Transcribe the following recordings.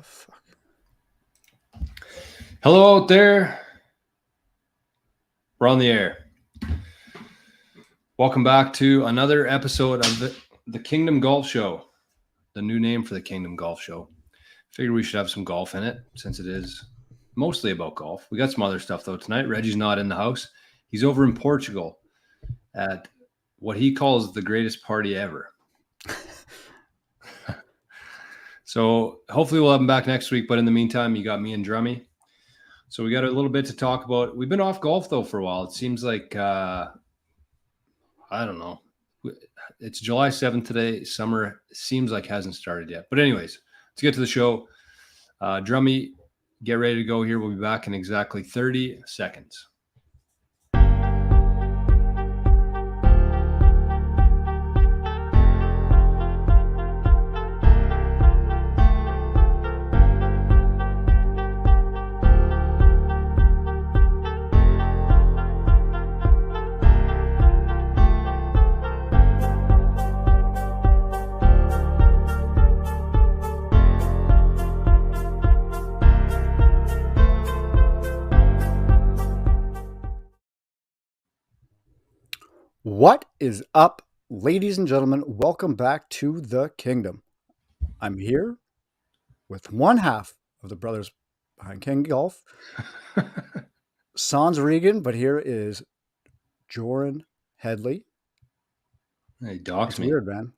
fuck? Hello out there. We're on the air. Welcome back to another episode of the KNGDOM Golf Show. The new name for the KNGDOM Golf Show. Figured we should have some golf in it since it is mostly about golf. We got some other stuff though tonight. Reggie's not in the house. He's over in Portugal at what he calls the greatest party ever. So hopefully we'll have him back next week. But in the meantime, you got me and Drummy. So we got a little bit to talk about. We've been off golf though for a while. It seems like, I don't know. It's July 7th today. Summer seems like hasn't started yet. But anyways, let's get to the show. Drummy, get ready to go here. We'll be back in exactly 30 seconds. What is up, ladies and gentlemen? Welcome back to the kingdom. I'm here with one half of the brothers behind King Golf. Sans Regan, but here is Joran Headley. Hey, docs me. Weird, man.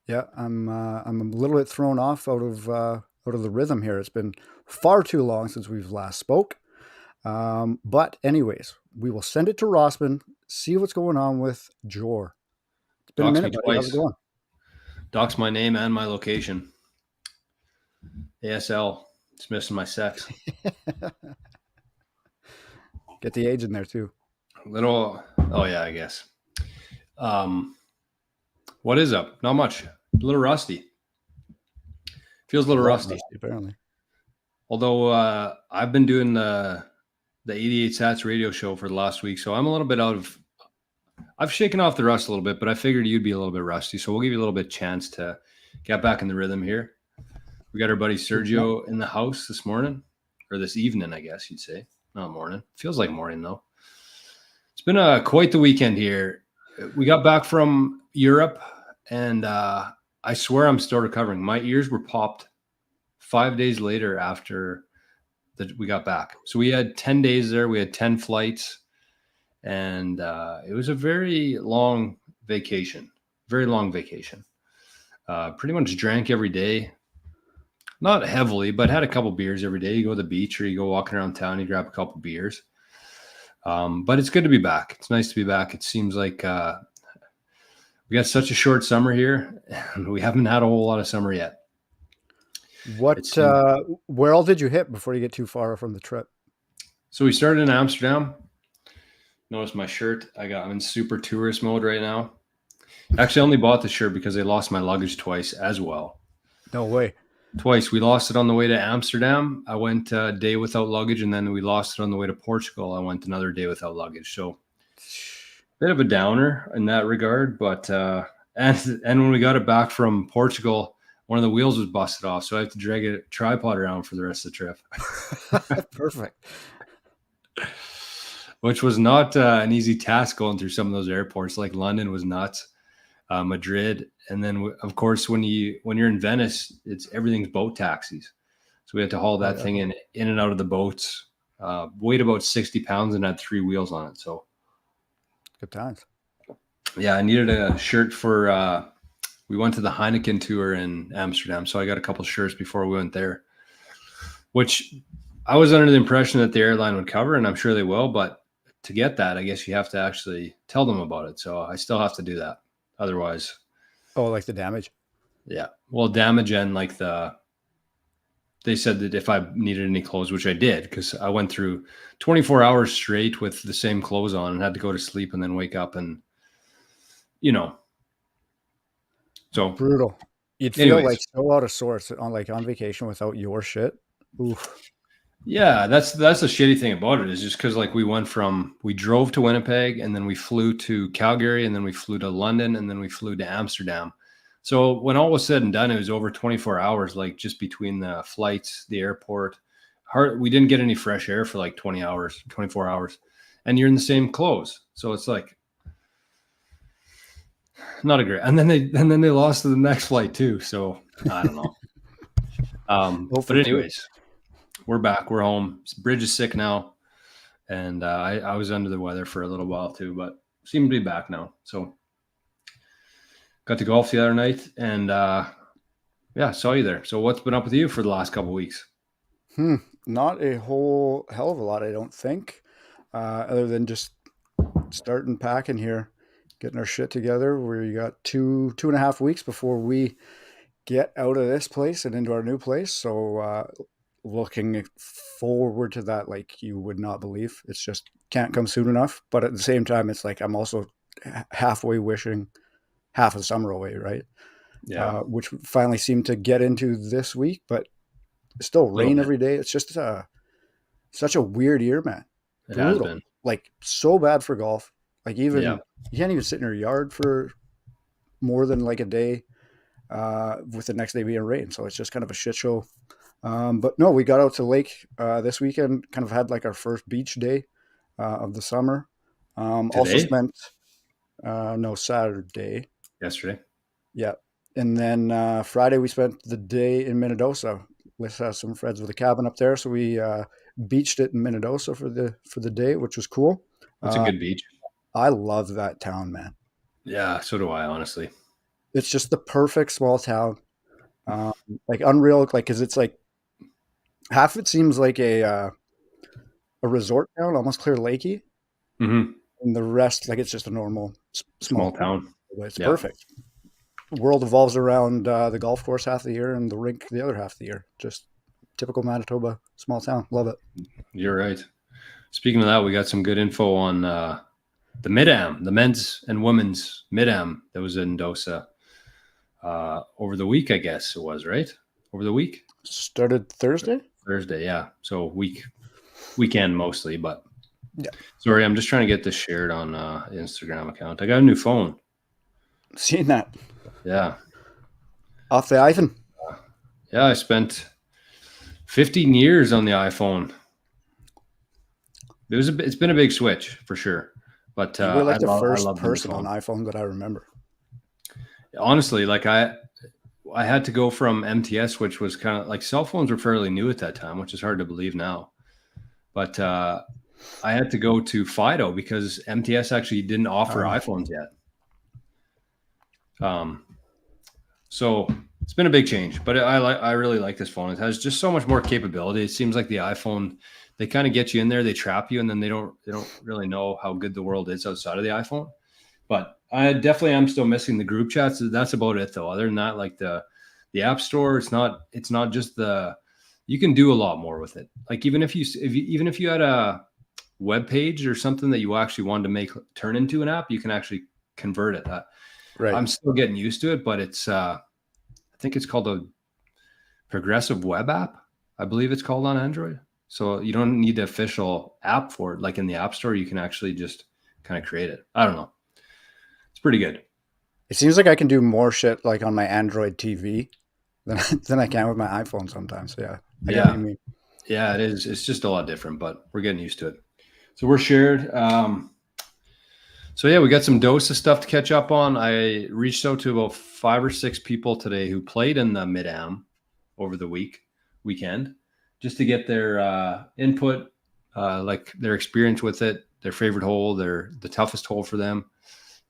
Yeah, I'm a little bit thrown off out of the rhythm here. It's been far too long since we've last spoke. But anyways, we will send it to Rossman. See what's going on with Jor. It's been a minute, buddy. How's it going? Docs my name and my location. ASL. It's missing my sex. Get the age in there too. Oh yeah, I guess. What is up? Not much. A little rusty. Feels a little rusty. Apparently. Although I've been doing the 88 Sats radio show for the last week, so I'm a little bit I've shaken off the rust a little bit, but I figured you'd be a little bit rusty, so we'll give you a little bit chance to get back in the rhythm here. We got our buddy Sergio in the house this morning, or this evening, I guess you'd say. Not morning. Feels like morning, though. It's been quite the weekend here. We got back from Europe, and I swear I'm still recovering. My ears were popped 5 days later after that we got back. So we had 10 days there. We had 10 flights, and it was a very long vacation. Pretty much drank every day. Not heavily, but had a couple beers every day. You go to the beach or you go walking around town, you grab a couple beers. But it's good to be back. It's nice to be back. It seems like we got such a short summer here, and we haven't had a whole lot of summer yet. Where all did you hit before you get too far from the trip? So we started in Amsterdam. Notice my shirt. I'm in super tourist mode right now. Actually, I only bought the shirt because they lost my luggage twice as well. No way. Twice. We lost it on the way to Amsterdam. I went a day without luggage, and then we lost it on the way to Portugal. I went another day without luggage. So bit of a downer in that regard. But and when we got it back from Portugal, one of the wheels was busted off, so I have to drag a tripod around for the rest of the trip. Perfect. Which was not an easy task going through some of those airports. Like London was nuts, Madrid, and then of course when you're in Venice, everything's boat taxis. So we had to haul that thing in and out of the boats. Weighed about 60 pounds and had 3 wheels on it. So good times. Yeah, I needed a shirt for. We went to the Heineken tour in Amsterdam, so I got a couple shirts before we went there, which I was under the impression that the airline would cover, and I'm sure they will. But to get that, I guess you have to actually tell them about it. So I still have to do that. Otherwise. Oh, like the damage? Yeah. Well, damage and like they said that if I needed any clothes, which I did, because I went through 24 hours straight with the same clothes on and had to go to sleep and then wake up and, So brutal. You'd feel like so out of sorts on vacation without your shit. Oof. Yeah, that's the shitty thing about it is just because like we drove to Winnipeg and then we flew to Calgary and then we flew to London and then we flew to Amsterdam. So when all was said and done, it was over 24 hours, like just between the flights, the airport. We didn't get any fresh air for like 20 hours, 24 hours. And you're in the same clothes. So it's like not a great. And then they lost to the next flight too. So I don't know. But anyways, we're back. We're home. Bridge is sick now. And I was under the weather for a little while too, but seem to be back now. So got to golf the other night and yeah, saw you there. So what's been up with you for the last couple of weeks? Not a whole hell of a lot, I don't think, other than just starting packing here, getting our shit together. We got 2.5 weeks before we get out of this place and into our new place. So looking forward to that like you would not believe. It's just can't come soon enough. But at the same time, it's like I'm also halfway wishing half of summer away, right? Yeah. Which finally seemed to get into this week, but still rain every day. It's just such a weird year, man. It Brutal. has been. Like so bad for golf. Like even Yeah. you can't even sit in your yard for more than like a day with the next day being rain. So it's just kind of a shit show. But no, we got out to lake this weekend, kind of had like our first beach day of the summer. Also Today? spent no, Saturday. Yesterday. Yeah. And then Friday we spent the day in Mendota. Liz has some friends with a cabin up there, so we beached it in Mendota for the day, which was cool. That's a good beach. I love that town, man. Yeah, so do I, honestly. It's just the perfect small town, like unreal. Like, because it's like half it seems like a resort town, almost Clear Lakey, Mm-hmm. and the rest like it's just a normal small town. It's perfect. The world evolves around the golf course half the year and the rink the other half of the year. Just typical Manitoba small town. Love it. You're right. Speaking of that, we got some good info on the Mid-Am, the men's and women's Mid-Am that was in Dosa over the week, I guess it was, right? Over the week? Started Thursday? Thursday, yeah. So weekend mostly, but yeah. Sorry, I'm just trying to get this shared on Instagram account. I got a new phone. Seen that. Yeah. Off the iPhone. Yeah, I spent 15 years on the iPhone. It's been a big switch for sure. But you were like the first person on iPhone that I remember. Honestly, like I had to go from MTS, which was kind of like cell phones were fairly new at that time, which is hard to believe now. But I had to go to Fido because MTS actually didn't offer iPhones yet. So it's been a big change, but I really like this phone. It has just so much more capability. It seems like the iPhone, they kind of get you in there, they trap you, and then they don't really know how good the world is outside of the iPhone. But I definitely am still missing the group chats. That's about it though. Other than that, like the App Store, it's not just you can do a lot more with it. Like even if you had a web page or something that you actually wanted to turn into an app, you can actually convert it. Right. I'm still getting used to it, but it's I think it's called a progressive web app. I believe it's called on Android. So you don't need the official app for it. Like in the App Store, you can actually just kind of create it. I don't know. It's pretty good. It seems like I can do more shit like on my Android TV than I can with my iPhone sometimes. So yeah. I get what you mean. Yeah, it is. It's just a lot different, but we're getting used to it. So we're shared. So yeah, we got some Dosa stuff to catch up on. I reached out to about 5 or 6 people today who played in the Mid-Am over the weekend, just to get their input, like their experience with it, their favorite hole, the toughest hole for them,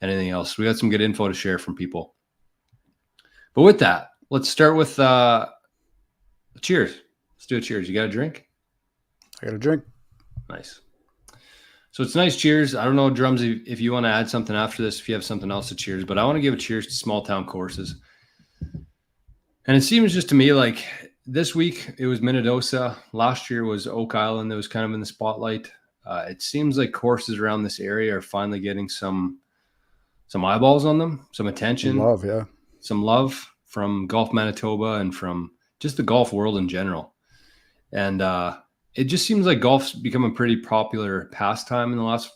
anything else. We got some good info to share from people. But with that, let's start with cheers. Let's do a cheers. You got a drink? I got a drink. Nice. So it's nice cheers. I don't know, Drums, if you want to add something after this, if you have something else to cheers, but I want to give a cheers to small town courses. And it seems just to me like this week it was Mendota. Last year was Oak Island that was kind of in the spotlight. It seems like courses around this area are finally getting some eyeballs on them, some attention. Some love from Golf Manitoba and from just the golf world in general. And it just seems like golf's become a pretty popular pastime in the last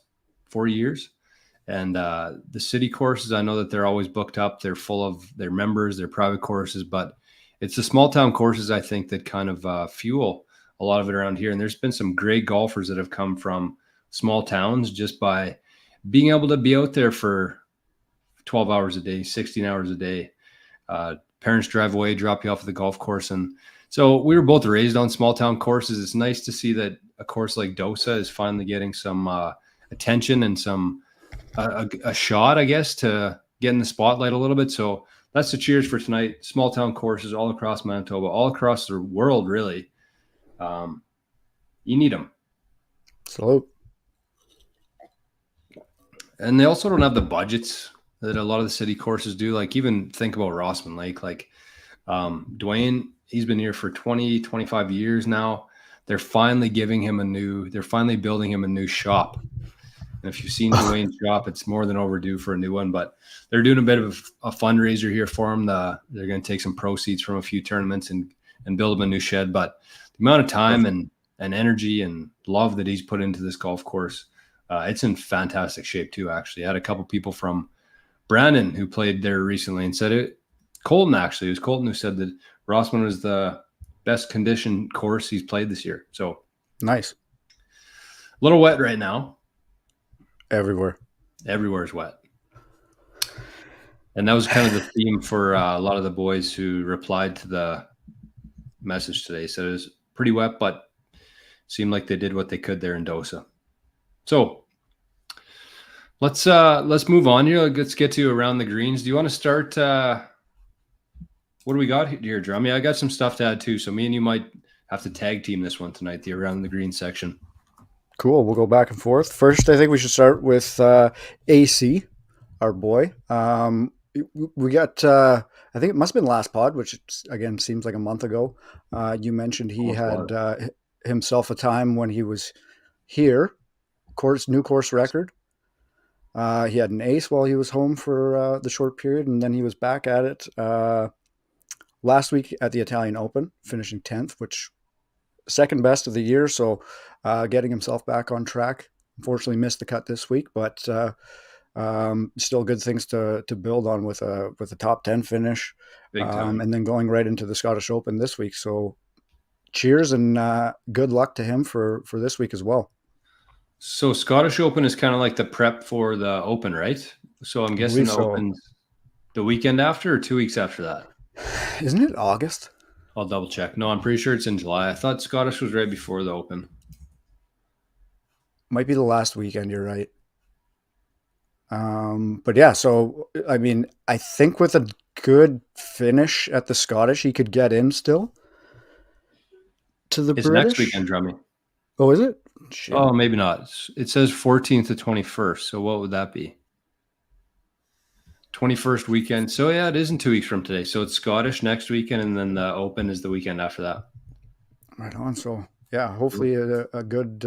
4 years. And the city courses, I know that they're always booked up. They're full of their members, their private courses, but it's the small town courses, I think, that kind of fuel a lot of it around here. And there's been some great golfers that have come from small towns just by being able to be out there for 12 hours a day, 16 hours a day. Parents drive away, drop you off at the golf course. And so we were both raised on small town courses. It's nice to see that a course like Dosa is finally getting some attention and some a shot, I guess, to get in the spotlight a little bit. So that's the cheers for tonight. Small town courses all across Manitoba, all across the world, really. You need them. Salute. And they also don't have the budgets that a lot of the city courses do. Like, even think about Rossman Lake. Like, Dwayne, he's been here for 20, 25 years now. They're finally building him a new shop. And if you've seen Dwayne's shop, it's more than overdue for a new one. But they're doing a bit of a fundraiser here for him. They're going to take some proceeds from a few tournaments and build him a new shed. But the amount of time and energy and love that he's put into this golf course, it's in fantastic shape too, actually. I had a couple people from Brandon who played there recently and said it. Colton, actually. It was Colton who said that Rossman was the best conditioned course he's played this year. So nice. A little wet right now. Everywhere is wet. And that was kind of the theme for a lot of the boys who replied to the message today. So it was pretty wet, but seemed like they did what they could there in Dosa. So let's move on here. Let's get to around the greens. Do you want to start? What do we got here, Drummy? I got some stuff to add too. So me and you might have to tag team this one tonight, the around the green section. Cool. We'll go back and forth. First, I think we should start with AC, our boy. We got, I think it must have been last pod, which again seems like a month ago. You mentioned he had himself a time when he was here, new course record. He had an ace while he was home for the short period, and then he was back at it last week at the Italian Open, finishing 10th, which second best of the year. So getting himself back on track. Unfortunately missed the cut this week, but still good things to build on with a top 10 finish. And then going right into the Scottish Open this week. So cheers and good luck to him for this week as well. So Scottish Open is kind of like the prep for the Open, right? So I'm guessing the Open's the weekend after or 2 weeks after that. Isn't it August? I'll double check. No, I'm pretty sure it's in July. I thought Scottish was right before the Open. Might be the last weekend. You're right. But yeah, so I mean, I think with a good finish at the Scottish, he could get in still to the British. Next weekend, Drummy. Oh, is it? Shit. Oh, maybe not. It says 14th to 21st. So what would that be? 21st weekend. So yeah, it isn't 2 weeks from today. So it's Scottish next weekend, and then the Open is the weekend after that. Right on. So yeah, hopefully a good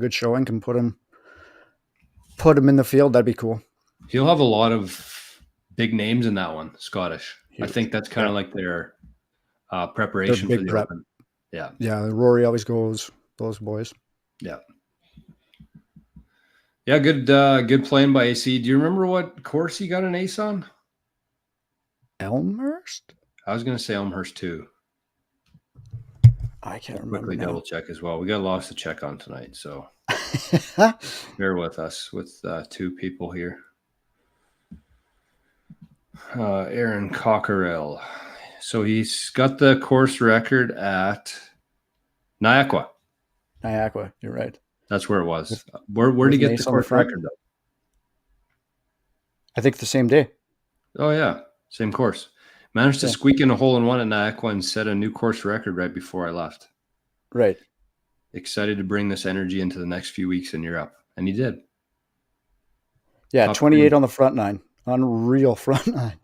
showing can put him in the field. That'd be cool. He'll have a lot of big names in that one, Scottish. Huge. I think that's kind of like their preparation for the prep. Open. Yeah. Yeah, Rory always goes those boys. Yeah. Yeah, good playing by AC. Do you remember what course he got an ace on? Elmhurst? I was going to say Elmhurst too. I can't remember. Quickly double check as well. We got lots to check on tonight, so bear with us with two people here. Aaron Cockerell. So he's got the course record at Niagara. You're right. That's where it was. Where did he get the course record, though? I think the same day. Oh, yeah. Same course. Managed to squeak in a hole-in-one at Niagara and set a new course record right before I left. Right. Excited to bring this energy into the next few weeks in Europe. And he did. Yeah, top 28 3. On the front nine. Unreal front nine.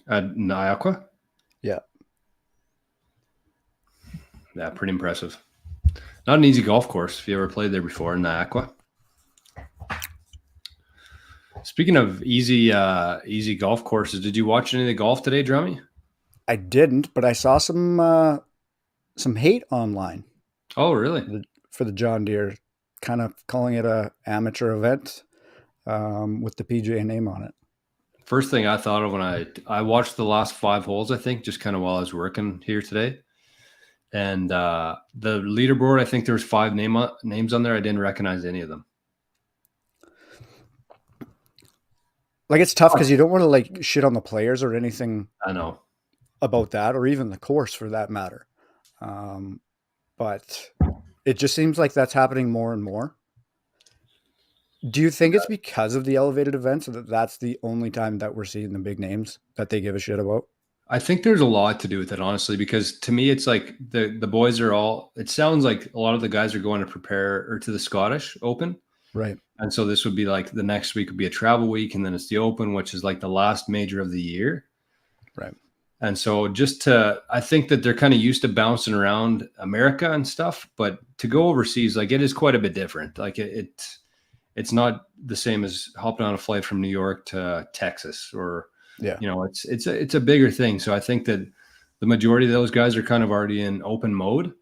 At Niagara? Yeah. Yeah, pretty impressive. Not an easy golf course if you ever played there before in Niagara. Speaking of easy golf courses, did you watch any of the golf today, Drummy? I didn't, but I saw some hate online. Oh, really? For the John Deere, kind of calling it a amateur event. with the PGA name on it. First thing I thought of when I watched the last 5 holes, I think, just kind of while I was working here today. And the leaderboard, I think there was 5 names on there. I didn't recognize any of them. Like, it's tough because you don't want to like shit on the players or anything. I know about that, or even the course for that matter. But it just seems like that's happening more and more. Do you think it's because of the elevated events that that's the only time that we're seeing the big names that they give a shit about? I think there's a lot to do with it, honestly, because to me, it's like the boys are all, it sounds like a lot of the guys are going to prepare or to the Scottish Open. Right. And so this would be like the next week would be a travel week. And then it's the Open, which is like the last major of the year. Right. And so I think that they're kind of used to bouncing around America and stuff, but to go overseas, like it is quite a bit different. Like it's not the same as hopping on a flight from New York to Texas or, it's a bigger thing. So I think that the majority of those guys are kind of already in open mode.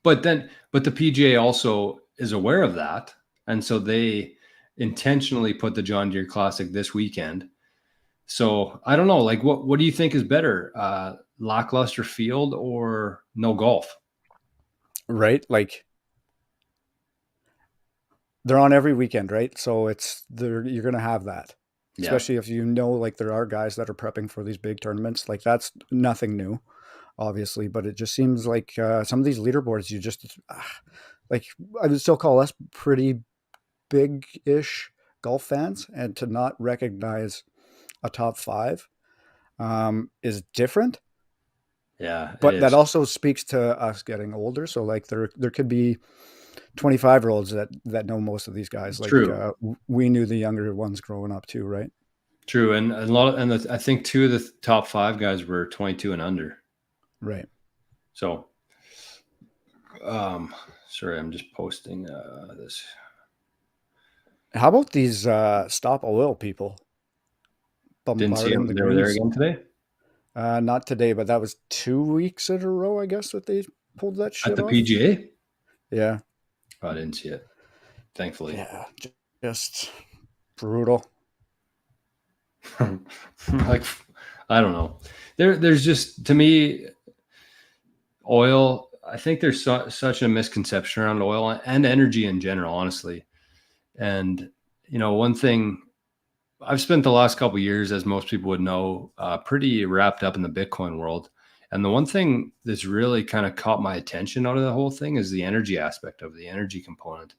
But the PGA also is aware of that. And so they intentionally put the John Deere Classic this weekend. So I don't know, like what do you think is better, lackluster field or no golf? Right. Like they're on every weekend, right? So you're going to have that, especially if like there are guys that are prepping for these big tournaments. Like that's nothing new, obviously, but it just seems like some of these leaderboards, you just like, I would still call us pretty big-ish golf fans, and to not recognize a top 5 is different. Yeah, but that also speaks to us getting older. So like there could be 25-year-olds that know most of these guys. Like we knew the younger ones growing up too, right? True, and I think 2 of the top 5 guys were 22 and under. Right. So, sorry, I'm just posting this. How about these Stop Oil people? Didn't see them. They were there again today? Not today, but that was 2 weeks in a row, I guess, that they pulled that shit at the off. PGA. Yeah. Oh, I didn't see it, thankfully. Yeah, just brutal. Like, I don't know. There's just, to me, oil, I think there's such a misconception around oil and energy in general, honestly. And, one thing, I've spent the last couple of years, as most people would know, pretty wrapped up in the Bitcoin world. And the one thing that's really kind of caught my attention out of the whole thing is the energy aspect of the energy component.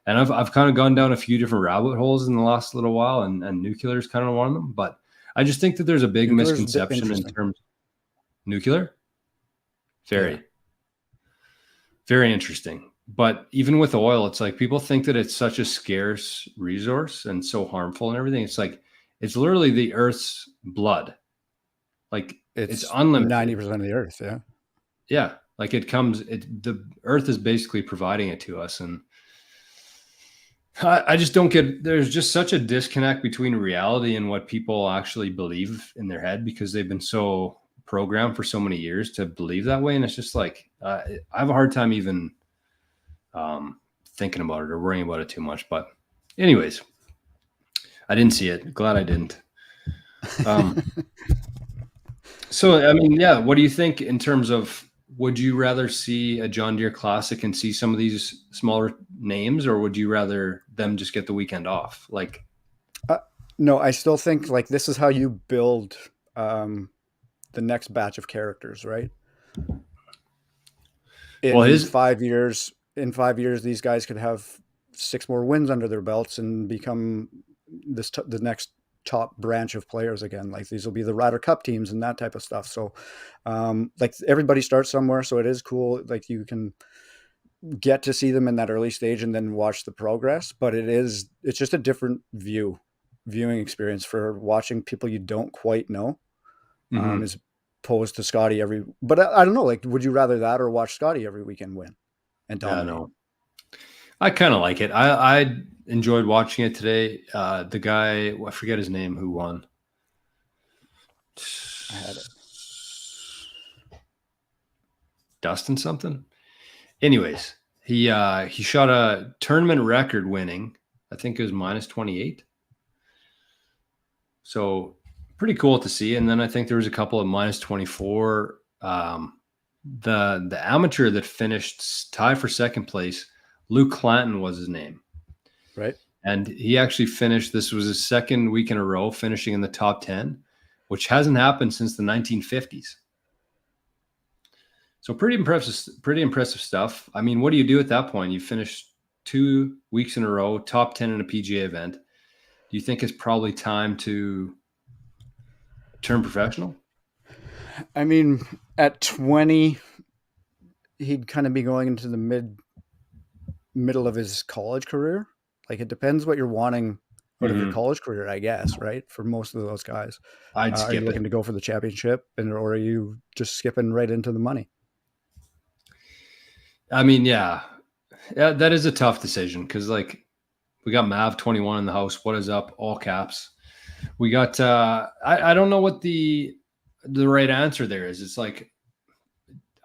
And I've kind of gone down a few different rabbit holes in the last little while, and nuclear is kind of one of them. But I just think that there's a big misconception in terms of nuclear. Very interesting. But even with oil, it's like people think that it's such a scarce resource and so harmful and everything. It's like, it's literally the Earth's blood. Like it's unlimited. 90% of the Earth. Yeah. Yeah. Like the Earth is basically providing it to us. And I just don't get, there's just such a disconnect between reality and what people actually believe in their head, because they've been so programmed for so many years to believe that way. And it's just like, I have a hard time even thinking about it or worrying about it too much. But anyways, I didn't see it. Glad I didn't. So, I mean, yeah, what do you think in terms of, would you rather see a John Deere Classic and see some of these smaller names, or would you rather them just get the weekend off? Like, no, I still think like this is how you build the next batch of characters, right? In 5 years, these guys could have 6 more wins under their belts and become the next top branch of players again. Like these will be the Ryder Cup teams and that type of stuff. So like everybody starts somewhere, so it is cool. Like you can get to see them in that early stage and then watch the progress, but it's just a different viewing experience for watching people you don't quite know, as opposed to Scotty but I don't know, like, would you rather that or watch Scotty every weekend win and dominate? No. I kind of like it. I enjoyed watching it today. The guy, I forget his name, who won. I had it. Dustin something. Anyways, he shot a tournament record winning I think it was minus 28. So pretty cool to see. And then I think there was a couple of minus 24. The amateur that finished tied for second place, Luke Clanton was his name. Right. And he actually finished, this was his second week in a row, finishing in the top 10, which hasn't happened since the 1950s. So pretty impressive stuff. I mean, what do you do at that point? You finished 2 weeks in a row, top 10 in a PGA event. Do you think it's probably time to turn professional? I mean, at 20, he'd kind of be going into the middle of his college career. Like, it depends what you're wanting out of your college career, I guess, right? For most of those guys. I'd Are skip you looking to go for the championship, or are you just skipping right into the money? I mean, yeah, that is a tough decision because, like, we got Mav 21 in the house. What is up? All caps. We got. I don't know what the right answer there is. It's like,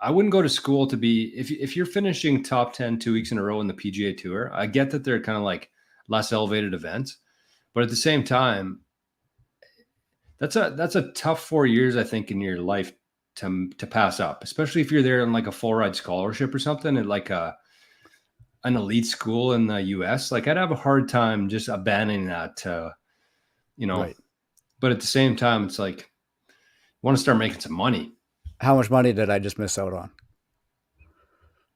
I wouldn't go to school to be if you're finishing top 10 2 weeks in a row in the PGA Tour. I get that they're kind of like less elevated events, but at the same time, that's a tough 4 years, I think, in your life to pass up, especially if you're there on like a full ride scholarship or something at like an elite school in the US. Like, I'd have a hard time just abandoning that, Right. But at the same time, it's like, you want to start making some money. How much money did I just miss out on?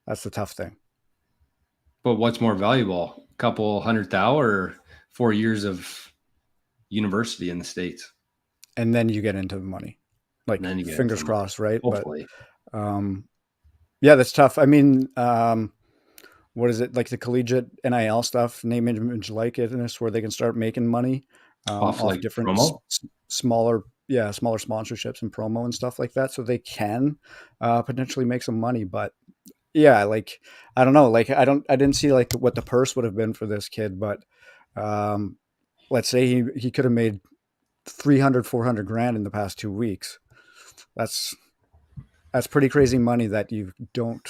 That's the tough thing. But what's more valuable? A couple $100,000 or 4 years of university in the States? And then you get into the money. Like, fingers crossed, right? Hopefully. But yeah, that's tough. I mean, what is it, like the collegiate NIL stuff, name, image, likeness, where they can start making money off like different promo? smaller sponsorships and promo and stuff like that, so they can potentially make some money. But yeah, like, I don't know, like, I didn't see like what the purse would have been for this kid, but let's say he could have made 300-400 grand in the past 2 weeks. That's pretty crazy money that you don't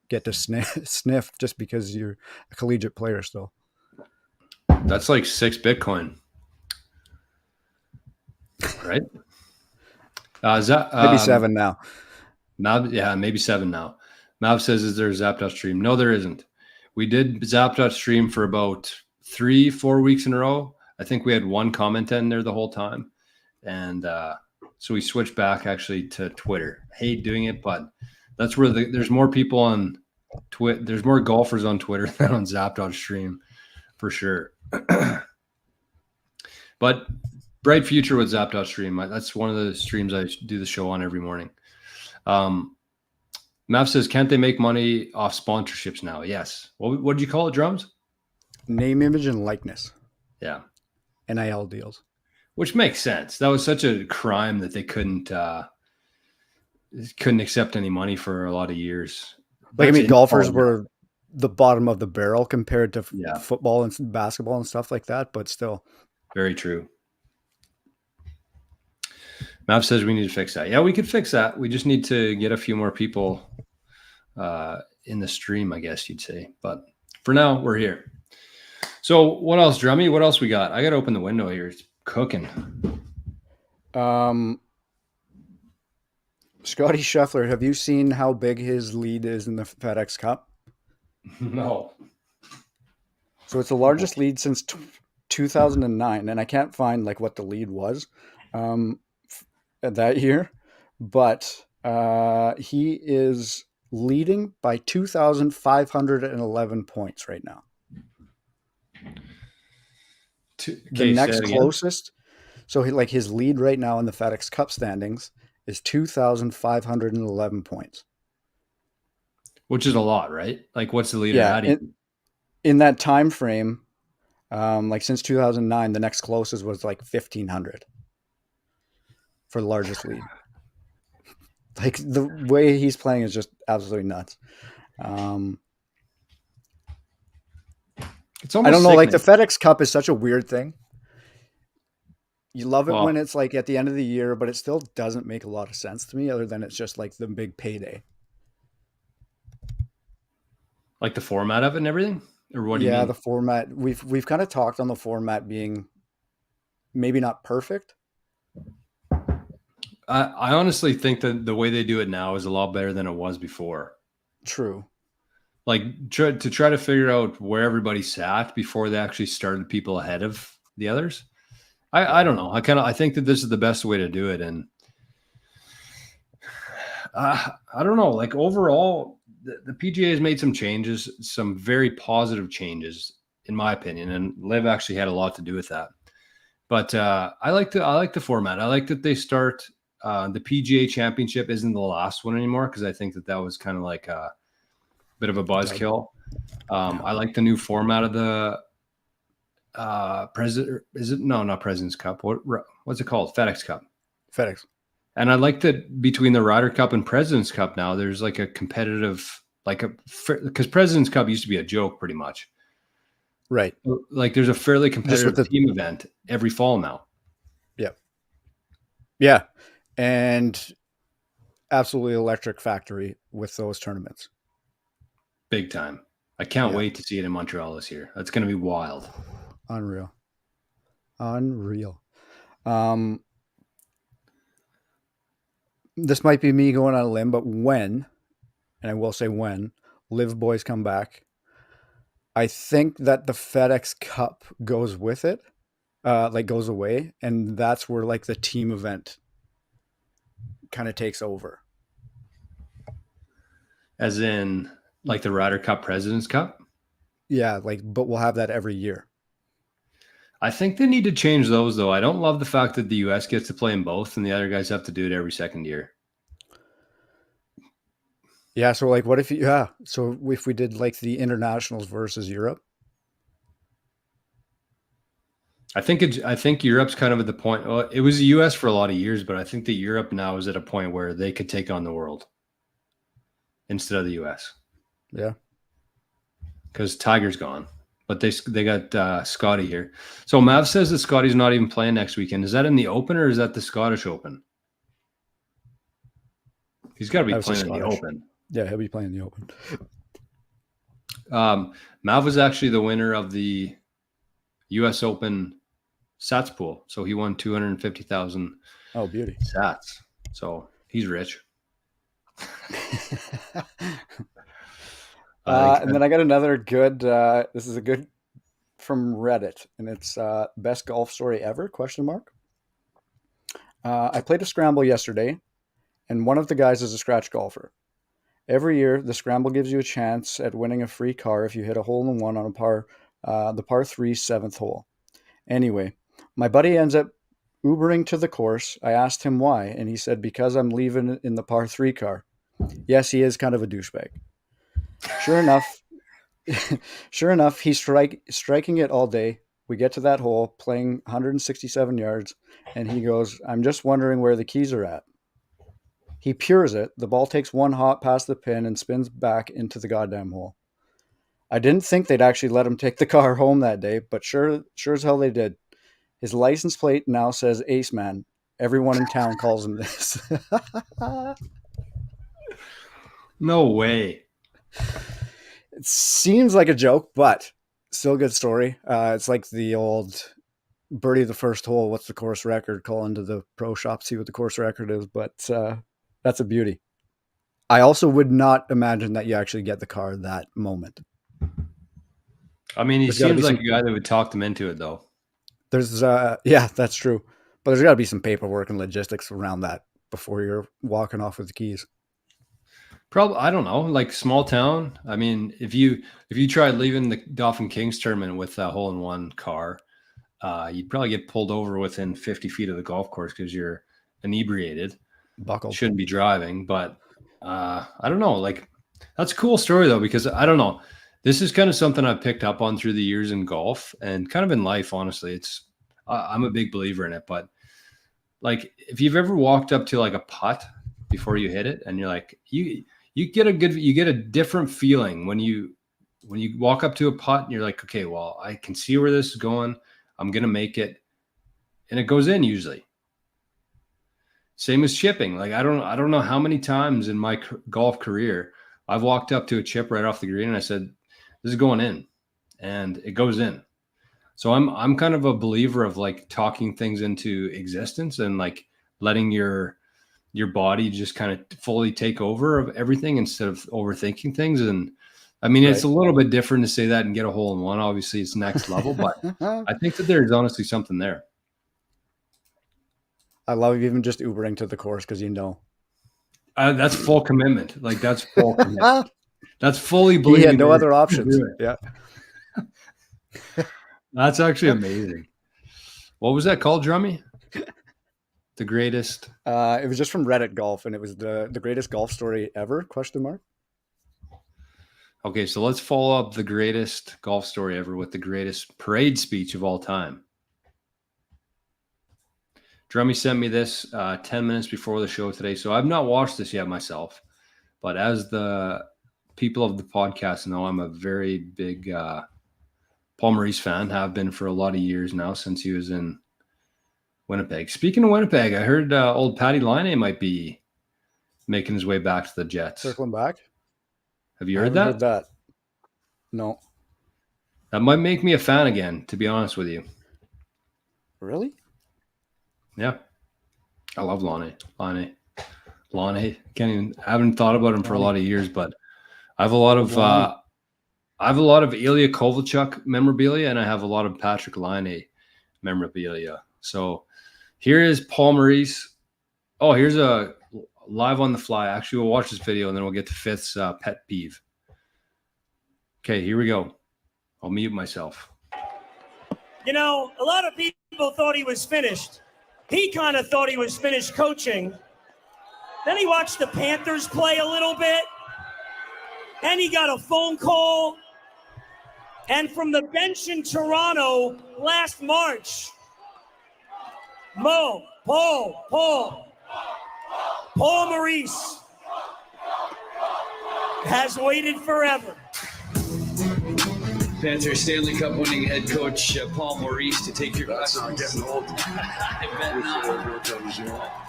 get to sniff just because you're a collegiate player still. That's like 6 Bitcoin, right? Is that Maybe 7 now. Mav, yeah, maybe 7 now. Mav says, is there a Zap.stream? No, there isn't. We did Zap.stream for about 3-4 weeks in a row. I think we had one comment in there the whole time. And so we switched back actually to Twitter. Hate doing it, but that's where there's more people on Twitter. There's more golfers on Twitter than on Zap.stream for sure. But bright future with Zap.stream. That's one of the streams I do the show on every morning. Mav says, can't they make money off sponsorships now? Yes. What did you call it, Drums? Name, image, and likeness. Yeah. NIL deals. Which makes sense. That was such a crime that they couldn't accept any money for a lot of years. Like, I mean, golfers were the bottom of the barrel compared to football and basketball and stuff like that, but still. Very true. Mav says we need to fix that. Yeah, we could fix that. We just need to get a few more people in the stream, I guess you'd say. But for now, we're here. So what else, Drummy? What else we got? I got to open the window here. It's cooking. Scotty Scheffler, have you seen how big his lead is in the FedEx Cup? No. So it's the largest lead since 2009, and I can't find like what the lead was that year, but he is leading by 2,511 points right now. The next closest, so his lead right now in the FedEx Cup standings is 2,511 points. Which is a lot, right? Like, what's the leader adding? In that time frame, like since 2009, the next closest was like 1,500 for the largest lead. Like, the way he's playing is just absolutely nuts. It's almost I don't know, sickening. like the FedEx Cup is such a weird thing. You love it when it's like at the end of the year, but it still doesn't make a lot of sense to me other than it's just like the big payday. Like the format of it and everything? Or what do you Yeah, mean? the format, we've kind of talked on the format being maybe not perfect. I honestly think that the way they do it now is a lot better than it was before. True. Like try to figure out where everybody sat before they actually started people ahead of the others. I Yeah. don't know. I think that this is the best way to do it, and I don't know. Like overall, the PGA has made some changes, some very positive changes, in my opinion, and Liv actually had a lot to do with that. But I like the format. I like that they start the PGA Championship isn't the last one anymore, because I think that was kind of like a bit of a Dud. buzzkill. Yeah. I like the new format of the president. Is it no, not President's Cup? What's it called? FedEx Cup. FedEx. And I like that between the Ryder Cup and President's Cup now, there's like a competitive, because President's Cup used to be a joke pretty much. Right. Like there's a fairly Just with competitive the, team event every fall now. yeah. Yeah. And absolutely electric factory with those tournaments. Big time. I can't Yeah. wait to see it in Montreal this year. That's going to be wild. Unreal. Unreal. Um, this might be me going on a limb, but when, and I will say when, Live Boys come back, I think that the FedEx Cup goes with it, like goes away, and that's where like the team event kind of takes over. As in, like the Ryder Cup, President's Cup. Yeah, like, but we'll have that every year. I think they need to change those, though. I don't love the fact that the US gets to play in both and the other guys have to do it every second year. Yeah, so like, what if you? Yeah, so if we did like the internationals versus Europe. I think Europe's kind of at the point. Well, it was the US for a lot of years, but I think that Europe now is at a point where they could take on the world instead of the US. Yeah. Because Tiger's gone, but they got Scotty here. So Mav says that Scotty's not even playing next weekend. Is that in the Open or is that the Scottish Open? He's got to be I would say playing in the Scottish. Open. Yeah, he'll be playing the Open. Mav was actually the winner of the U.S. Open Sats pool, so he won 250,000. Oh, beauty. Sats. So he's rich. And then I got another good. This is a good from Reddit, and it's best golf story ever? Question mark. I played a scramble yesterday, and one of the guys is a scratch golfer. Every year, the scramble gives you a chance at winning a free car if you hit a hole in one on the par 3 7th hole. Anyway, my buddy ends up Ubering to the course. I asked him why, and he said, because I'm leaving in the par 3 car. Yes, he is kind of a douchebag. Sure enough, he's striking it all day. We get to that hole, playing 167 yards, and he goes, I'm just wondering where the keys are at. He pures it. The ball takes one hop past the pin and spins back into the goddamn hole. I didn't think they'd actually let him take the car home that day, but sure as hell they did. His license plate now says Ace Man. Everyone in town calls him this. No way. It seems like a joke, but still a good story. It's like the old birdie the first hole. What's the course record? Call into the pro shop, see what the course record is. But that's a beauty. I also would not imagine that you actually get the car that moment. I mean, he There's got to be seems like some. a guy that would talk them into it, though. There's yeah, that's true. But there's got to be some paperwork and logistics around that before you're walking off with the keys. Probably, I don't know, like small town. I mean, if you tried leaving the Dauphin Kings tournament with a hole in one car, you'd probably get pulled over within 50 feet of the golf course because you're inebriated. Buckled. Shouldn't be driving, but I don't know. Like that's a cool story though, because I don't know. This is kind of something I've picked up on through the years in golf and kind of in life. Honestly, I'm a big believer in it. But like, if you've ever walked up to like a putt before you hit it, and you're like, you get a different feeling when you walk up to a putt and you're like, okay, well, I can see where this is going. I'm gonna make it, and it goes in usually. Same as chipping. Like I don't know how many times in my golf career I've walked up to a chip right off the green and I said, "This is going in." and it goes in. So I'm kind of a believer of like talking things into existence and like letting your body just kind of fully take over of everything instead of overthinking things. And I mean, it's a little bit different to say that and get a hole in one. Obviously, it's next level, but I think that there's honestly something there. I love even just Ubering to the course because that's full commitment. Like that's full commitment. That's fully believing. He had no other options. Yeah. That's actually amazing. What was that called, Drummy? The greatest. It was just from Reddit Golf, and it was the greatest golf story ever? ? Okay, so let's follow up the greatest golf story ever with the greatest parade speech of all time. Drummy sent me this 10 minutes before the show today, so I've not watched this yet myself. But as the people of the podcast know, I'm a very big Paul Maurice fan, have been for a lot of years now since he was in Winnipeg. Speaking of Winnipeg, I heard old Patty Laine might be making his way back to the Jets. Circling back? Have you heard that? Heard that. No. That might make me a fan again, to be honest with you. Really? Yeah. I love Laine. I haven't thought about him for a lot of years, but I have a lot of Ilya Kovalchuk memorabilia, and I have a lot of Patrick Laine memorabilia. So here is Paul Maurice. Oh, here's a live on the fly. Actually, we'll watch this video and then we'll get to Fifth's pet peeve. Okay, here we go. I'll mute myself. You know, a lot of people thought he was finished. He kind of thought he was finished coaching. Then he watched the Panthers play a little bit. And he got a phone call. And from the bench in Toronto last March, Paul Maurice has waited forever. Panther Stanley Cup winning head coach Paul Maurice to take your That's not getting old. I bet not.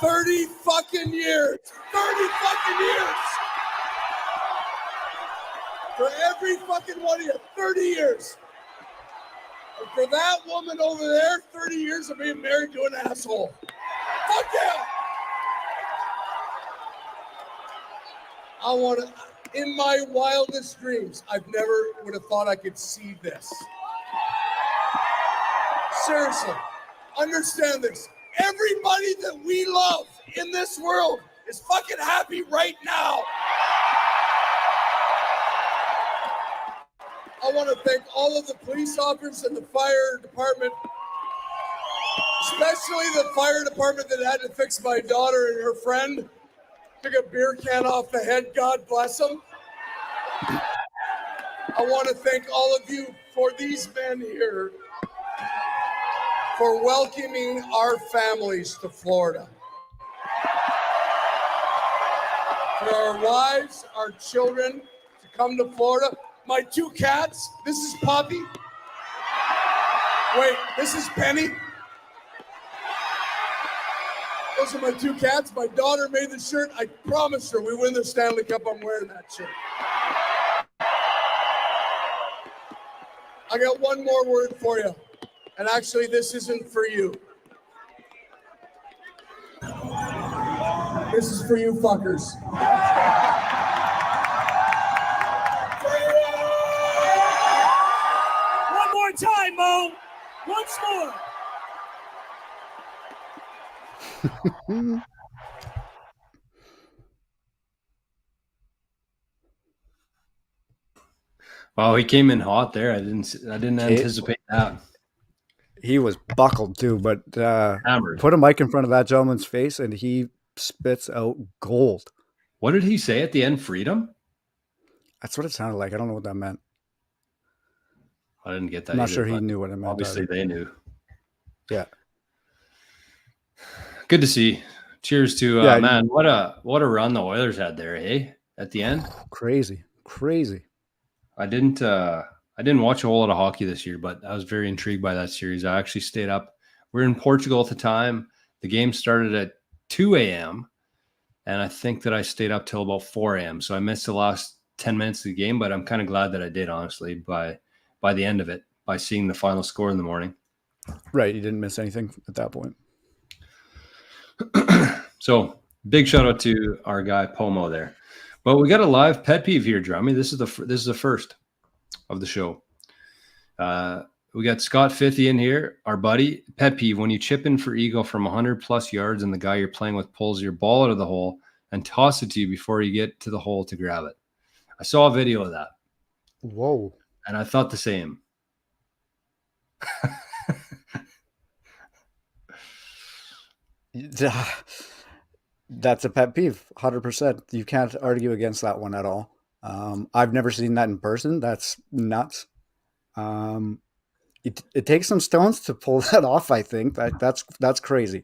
30 fucking years. 30 fucking years. For every fucking one of you, 30 years. And for that woman over there, 30 years of being married to an asshole. Fuck yeah. I want to, in my wildest dreams, I've never would have thought I could see this. Seriously, understand this. Everybody that we love in this world is fucking happy right now. I want to thank all of the police officers and the fire department, especially the fire department that had to fix my daughter and her friend. Took a beer can off the head, God bless them. I want to thank all of you for these men here for welcoming our families to Florida. For our wives, our children to come to Florida. My two cats, this is Poppy. Wait, this is Penny. Those are my two cats. My daughter made the shirt. I promised her we win the Stanley Cup, I'm wearing that shirt. I got one more word for you. And actually, this isn't for you. This is for you fuckers. One more time, Mo. Once more. Wow, he came in hot there. I didn't anticipate that. He was buckled too, but Hammered. Put a mic in front of that gentleman's face and he spits out gold. What did he say at the end? Freedom? That's what it sounded like. I don't know what that meant. I didn't get that. I'm not either, sure he knew what it meant. Obviously, they knew. Yeah. Good to see. Cheers to man. What a run the Oilers had there, eh? At the end. Crazy. I didn't watch a whole lot of hockey this year, but I was very intrigued by that series. I actually stayed up. We're in Portugal at the time. The game started at 2 a.m. And I think that I stayed up till about 4 a.m. So I missed the last 10 minutes of the game, but I'm kind of glad that I did, honestly, by the end of it, by seeing the final score in the morning. Right. You didn't miss anything at that point. So big shout out to our guy Pomo there. But we got a live pet peeve here, Drummy. This is the first of the show. We got Scott Fithy in here, our buddy. Pet peeve: when you chip in for eagle from 100 plus yards and the guy you're playing with pulls your ball out of the hole and toss it to you before you get to the hole to grab it. I saw a video of that. Whoa. And I thought the same. That's a pet peeve, 100%. You can't argue against that one at all. I've never seen that in person. That's nuts. It takes some stones to pull that off. I think that's crazy.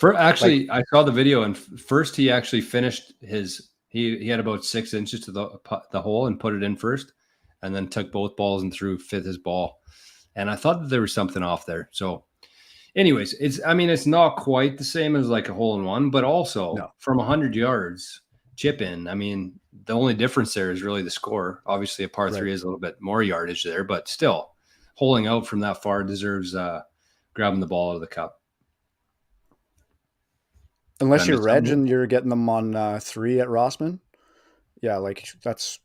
I saw the video, and first he actually finished his. He had about 6 inches to the hole and put it in first, and then took both balls and threw fifth his ball. And I thought that there was something off there. So, anyways, it's not quite the same as like a hole in one, but also from 100 yards chip in. I mean, the only difference there is really the score. Obviously, a par three is a little bit more yardage there, but still, holing out from that far deserves grabbing the ball out of the cup. Unless you're Reg and you're getting them on 3 at Rossman. Yeah, like that's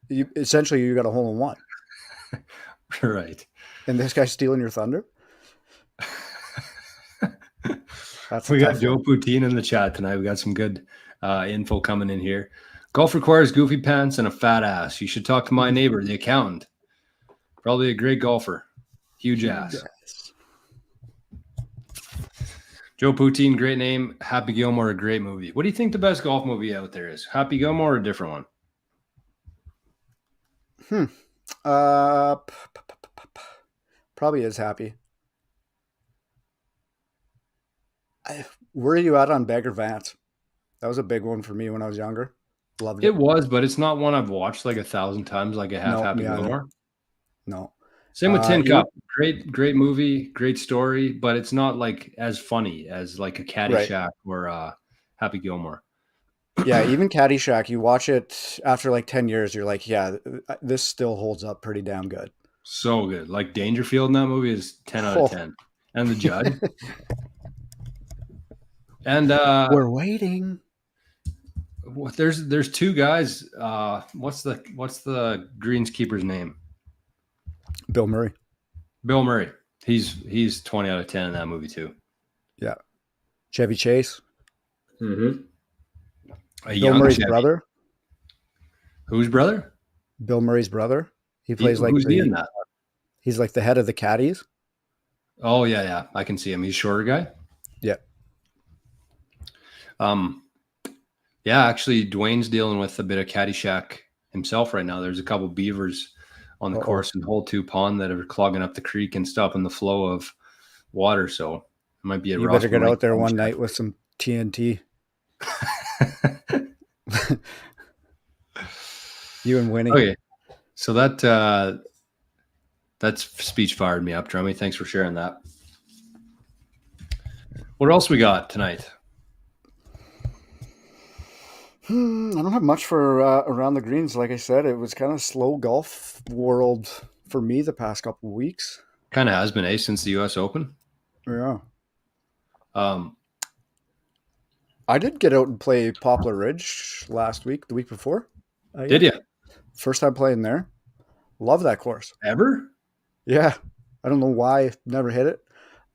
essentially you got a hole in one. Right. And this guy's stealing your thunder? We got Joe Poutine in the chat tonight. We got some good info coming in here. Golf requires goofy pants and a fat ass. You should talk to my neighbor, the accountant. Probably a great golfer. Huge ass. Yes. Joe Poutine, great name. Happy Gilmore, a great movie. What do you think the best golf movie out there is? Happy Gilmore or a different one? Probably is Happy. Where are you at on Beggar Vance? That was a big one for me when I was younger. Loved it. It was, but it's not one I've watched like 1,000 times like I have Happy Gilmore. No. Same with Tin Cup. Great movie, great story, but it's not like as funny as like a Caddyshack or Happy Gilmore. Yeah, even Caddyshack, you watch it after like 10 years, you're like, yeah, this still holds up pretty damn good. So good. Like Dangerfield in that movie is 10 out of 10. And the judge. And we're waiting. There's 2 guys. What's the greenskeeper's name? Bill Murray. Bill Murray. He's 20 out of 10 in that movie too. Yeah. Chevy Chase. Mm-hmm. Bill Murray's brother. Whose brother? Bill Murray's brother. He plays who's he in that? He's like the head of the caddies. Oh yeah. I can see him. He's a shorter guy. Yeah. Yeah, actually Dwayne's dealing with a bit of Caddyshack himself right now. There's a couple beavers on the course in hole 2 pond that are clogging up the creek and stopping the flow of water. So it might be a You better get out there one night with some TNT. You and Winnie. Okay. So that's speech fired me up, Drummy. Thanks for sharing that. What else we got tonight? I don't have much for around the greens. Like I said, it was kind of slow golf world for me the past couple of weeks. Kind of has been, since the U.S. Open. Yeah. I did get out and play Poplar Ridge last week, the week before. Did you? First time playing there. Love that course. Ever? Yeah. I don't know why I never hit it.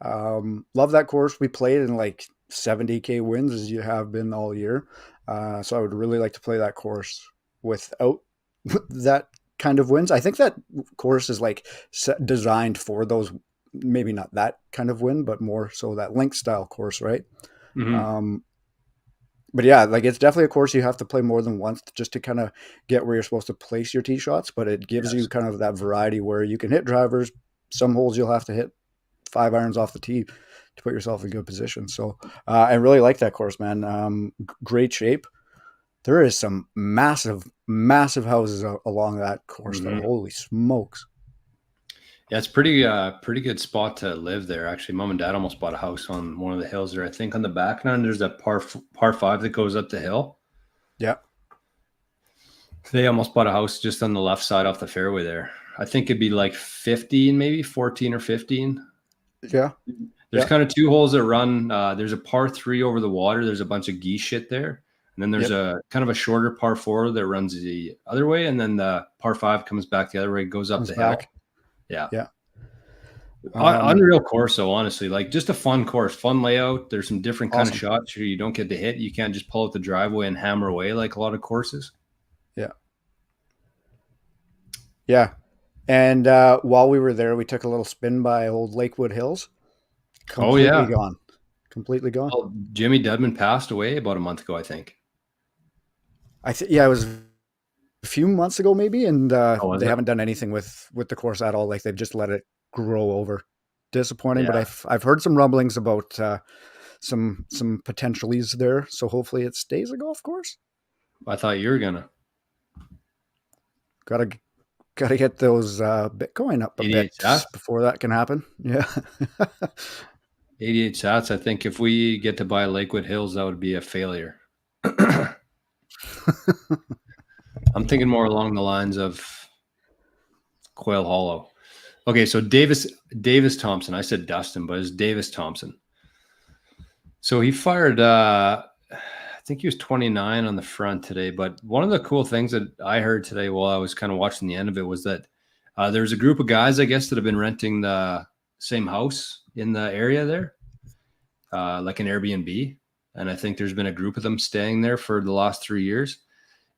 Love that course. We played in like 70K wins as you have been all year. So I would really like to play that course without that kind of wins. I think that course is like designed for those, maybe not that kind of win, but more so that link style course, right? Mm-hmm. But yeah, like it's definitely a course you have to play more than once just to kind of get where you're supposed to place your tee shots. But it gives you kind of that variety where you can hit drivers. Some holes you'll have to hit 5 irons off the tee to put yourself in good position. So I really like that course, man. Great shape. There is some massive houses along that course. Mm-hmm. Holy smokes. Yeah, it's pretty good spot to live there. Actually, mom and dad almost bought a house on one of the hills there. I think on the back end there's a par 5 that goes up the hill. Yeah. They almost bought a house just on the left side off the fairway there. I think it'd be like 15, maybe 14 or 15. Yeah. There's kind of 2 holes that run. There's a par 3 over the water. There's a bunch of geese shit there. And then there's a kind of a shorter par 4 that runs the other way. And then the par 5 comes back the other way, goes up the hill. Yeah. Yeah. Unreal course, though, honestly. Like, just a fun course, fun layout. There's some different kind of shots here you don't get to hit. You can't just pull out the driveway and hammer away like a lot of courses. Yeah. Yeah. And while we were there, we took a little spin by old Lakewood Hills. Completely gone. Completely gone. Well, Jimmy Dudman passed away about a month ago, I think. It was a few months ago, maybe, and they haven't done anything with the course at all. Like, they've just let it grow over. Disappointing, but I've heard some rumblings about some potentialities there. So hopefully it stays a golf course. I thought you were gonna. Gotta get those Bitcoin up a bit before that can happen. Yeah. 88 sats. I think if we get to buy Lakewood Hills, that would be a failure. I'm thinking more along the lines of Quail Hollow. Okay, so Davis Thompson. I said Dustin, but it's Davis Thompson. So he fired, I think he was 29 on the front today. But one of the cool things that I heard today while I was kind of watching the end of it was that there's a group of guys, I guess, that have been renting the same house in the area there, like an Airbnb. And I think there's been a group of them staying there for the last 3 years.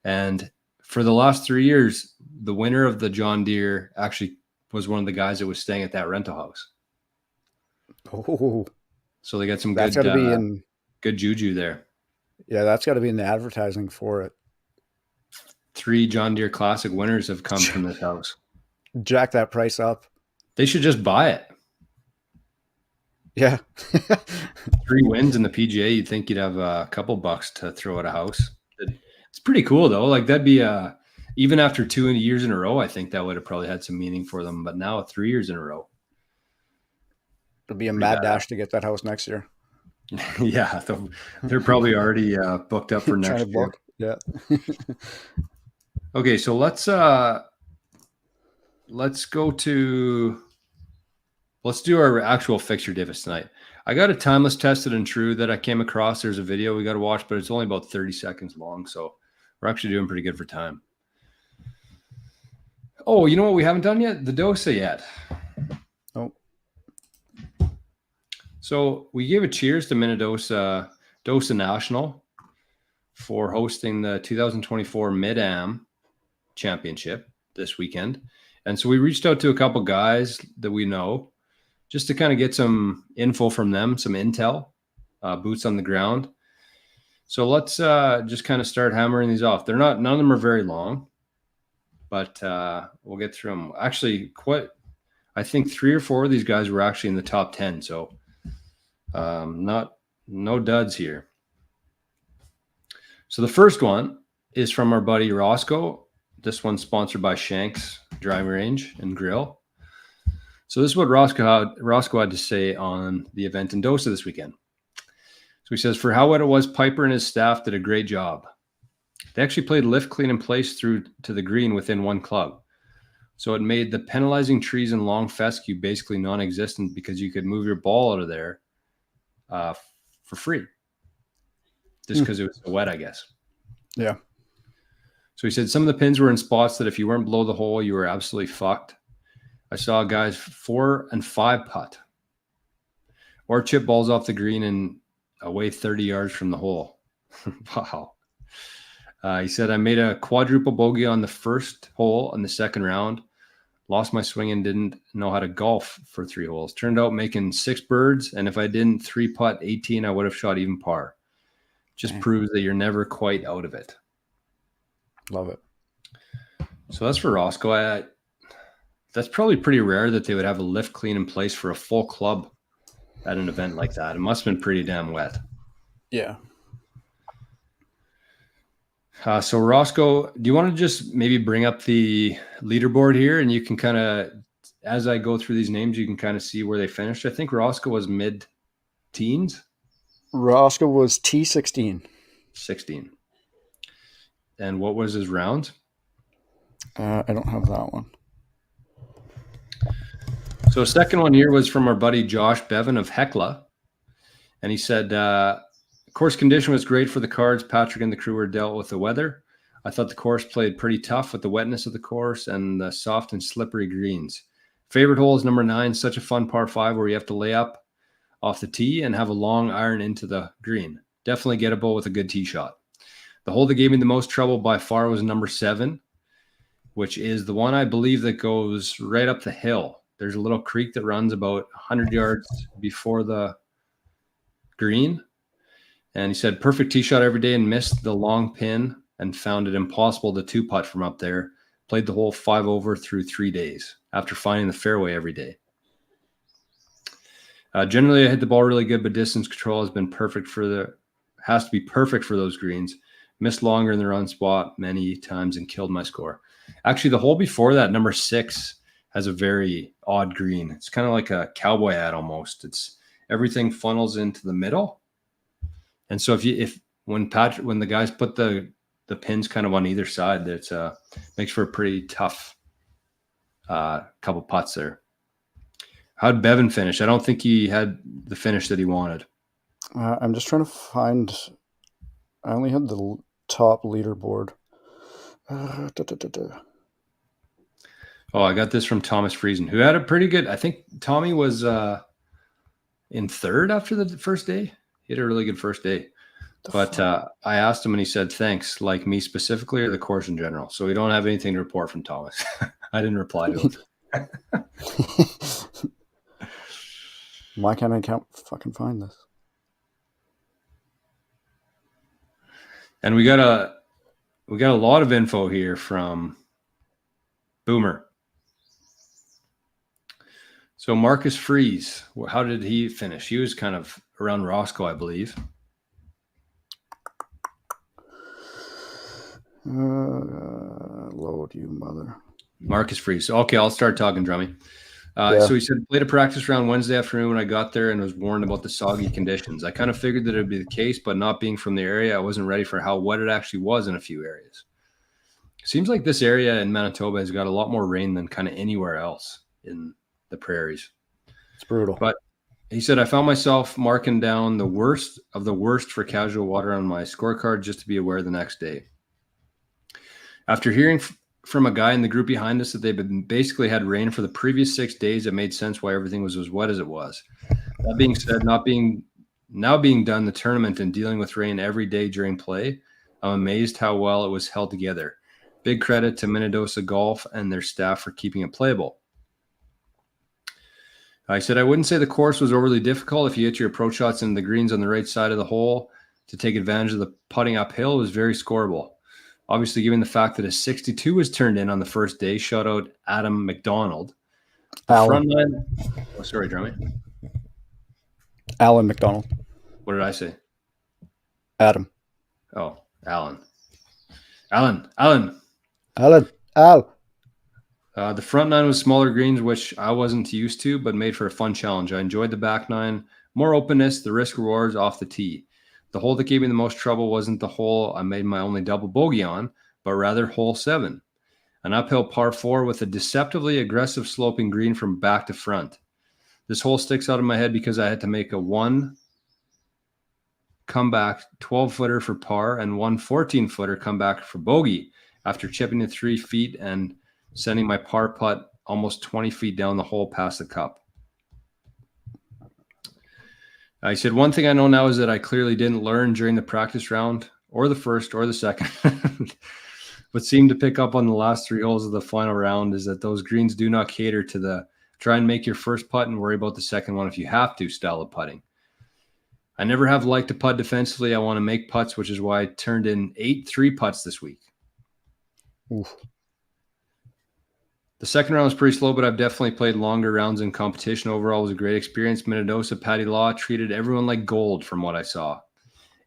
And for the last 3 years, the winner of the John Deere actually was one of the guys that was staying at that rental house. Oh, so they got some good juju there. Yeah, that's got to be in the advertising for it. 3 John Deere Classic winners have come from this house. Jack that price up. They should just buy it. Yeah. 3 wins in the PGA. You'd think you'd have a couple bucks to throw at a house. It's pretty cool, though. Like, that'd be even after 2 years in a row, I think that would have probably had some meaning for them. But now 3 years in a row. It'll be a mad dash to get that house next year. Yeah. They're probably already booked up for next year. Yeah. Okay, so let's do our actual fixture divots tonight. I got a timeless tested and true that I came across. There's a video we got to watch, but it's only about 30 seconds long. So we're actually doing pretty good for time. Oh, you know what we haven't done yet? The DOSA yet. Oh. So we gave a cheers to Mendota DOSA National for hosting the 2024 Mid-Am Championship this weekend. And so we reached out to a couple guys that we know just to kind of get some info from them, some intel, boots on the ground. So let's just kind of start hammering these off. None of them are very long, but we'll get through them. Actually, I think 3 or 4 of these guys were actually in the top 10. So no duds here. So the first one is from our buddy Roscoe. This one's sponsored by Shanks Driving Range and Grill. So this is what Roscoe had to say on the event in Dosa this weekend. So he says, for how wet it was, Piper and his staff did a great job. They actually played lift, clean, and place through to the green within 1 club. So it made the penalizing trees and long fescue basically non-existent because you could move your ball out of there for free. Just because it was so wet, I guess. Yeah. So he said some of the pins were in spots that if you weren't below the hole, you were absolutely fucked. I saw guys 4 and 5 putt or chip balls off the green and away 30 yards from the hole. Wow. He said, I made a quadruple bogey on the first hole on the second round, lost my swing and didn't know how to golf for 3 holes. Turned out making 6 birds. And if I didn't 3-putt 18, I would have shot even par. Just proves that you're never quite out of it. Love it. So that's for Roscoe. That's probably pretty rare that they would have a lift, clean, in place for a full club at an event like that. It must have been pretty damn wet. Yeah. So Roscoe, do you want to just maybe bring up the leaderboard here and you can kind of as I go through these names, you can kind of see where they finished. I think Roscoe was mid-teens. Roscoe was T16. 16. And what was his round? I don't have that one. So second one here was from our buddy Josh Bevan of Hecla. And he said, course condition was great for the cards. Patrick and the crew were dealt with the weather. I thought the course played pretty tough with the wetness of the course and the soft and slippery greens. Favorite hole is number 9, such a fun par 5 where you have to lay up off the tee and have a long iron into the green. Definitely gettable with a good tee shot. The hole that gave me the most trouble by far was number 7, which is the one I believe that goes right up the hill. There's a little creek that runs about 100 yards before the green. And he said, perfect tee shot every day and missed the long pin and found it impossible to 2-putt from up there. Played the hole 5 over through 3 days after finding the fairway every day. Generally, I hit the ball really good, but distance control has to be perfect for those greens. Missed longer in the run spot many times and killed my score. Actually, the hole before that, number 6, has a very odd green. It's kind of like a cowboy hat almost. It's everything funnels into the middle. And so when the guys put the pins kind of on either side, that makes for a pretty tough couple putts there. How'd Bevan finish? I don't think he had the finish that he wanted. I'm just trying to find. I only had the top leaderboard. Oh, I got this from Thomas Friesen, who had a pretty good. I think Tommy was in 3rd after the first day. He had a really good first day. But I asked him and he said, thanks, like me specifically or the course in general. So we don't have anything to report from Thomas. I didn't reply to him. Why can't I fucking find this? And we got a lot of info here from Boomer. So Marcus Freeze, how did he finish? He was kind of around Roscoe, I believe. Load you mother. Marcus Freeze. Okay, I'll start talking, Drummy. So he said, played a practice round Wednesday afternoon when I got there and was warned about the soggy conditions. I kind of figured that it would be the case, but not being from the area, I wasn't ready for how wet it actually was in a few areas. Seems like this area in Manitoba has got a lot more rain than kind of anywhere else in the prairies. It's brutal. But he said, I found myself marking down the worst of the worst for casual water on my scorecard just to be aware the next day. After hearing from a guy in the group behind us that they've basically had rain for the previous 6 days, it made sense why everything was as wet as it was. That being said, now being done the tournament and dealing with rain every day during play, I'm amazed how well it was held together. Big credit to Mendota Golf and their staff for keeping it playable. I said, I wouldn't say the course was overly difficult. If you hit your approach shots in the greens on the right side of the hole to take advantage of the putting uphill, it was very scoreable. Obviously, given the fact that a 62 was turned in on the first day, shout out Adam McDonald. Alan. Oh, sorry, Drummy. Alan McDonald. What did I say? Adam. Oh, Alan. Al. The front 9 was smaller greens, which I wasn't used to, but made for a fun challenge. I enjoyed the back 9. More openness, the risk rewards off the tee. The hole that gave me the most trouble wasn't the hole I made my only double bogey on, but rather hole 7. An uphill par 4 with a deceptively aggressive sloping green from back to front. This hole sticks out in my head because I had to make a 1 comeback 12-footer for par and 1 14-footer comeback for bogey after chipping it 3 feet and sending my par putt almost 20 feet down the hole past the cup. I said, one thing I know now is that I clearly didn't learn during the practice round or the first or the second, but seemed to pick up on the last 3 holes of the final round is that those greens do not cater to the try and make your first putt and worry about the second one if you have to style of putting. I never have liked to putt defensively. I want to make putts, which is why I turned in 8 3-putts this week. Oof. The second round was pretty slow, but I've definitely played longer rounds in competition. Overall, it was a great experience. Mendota, Patty Law treated everyone like gold from what I saw.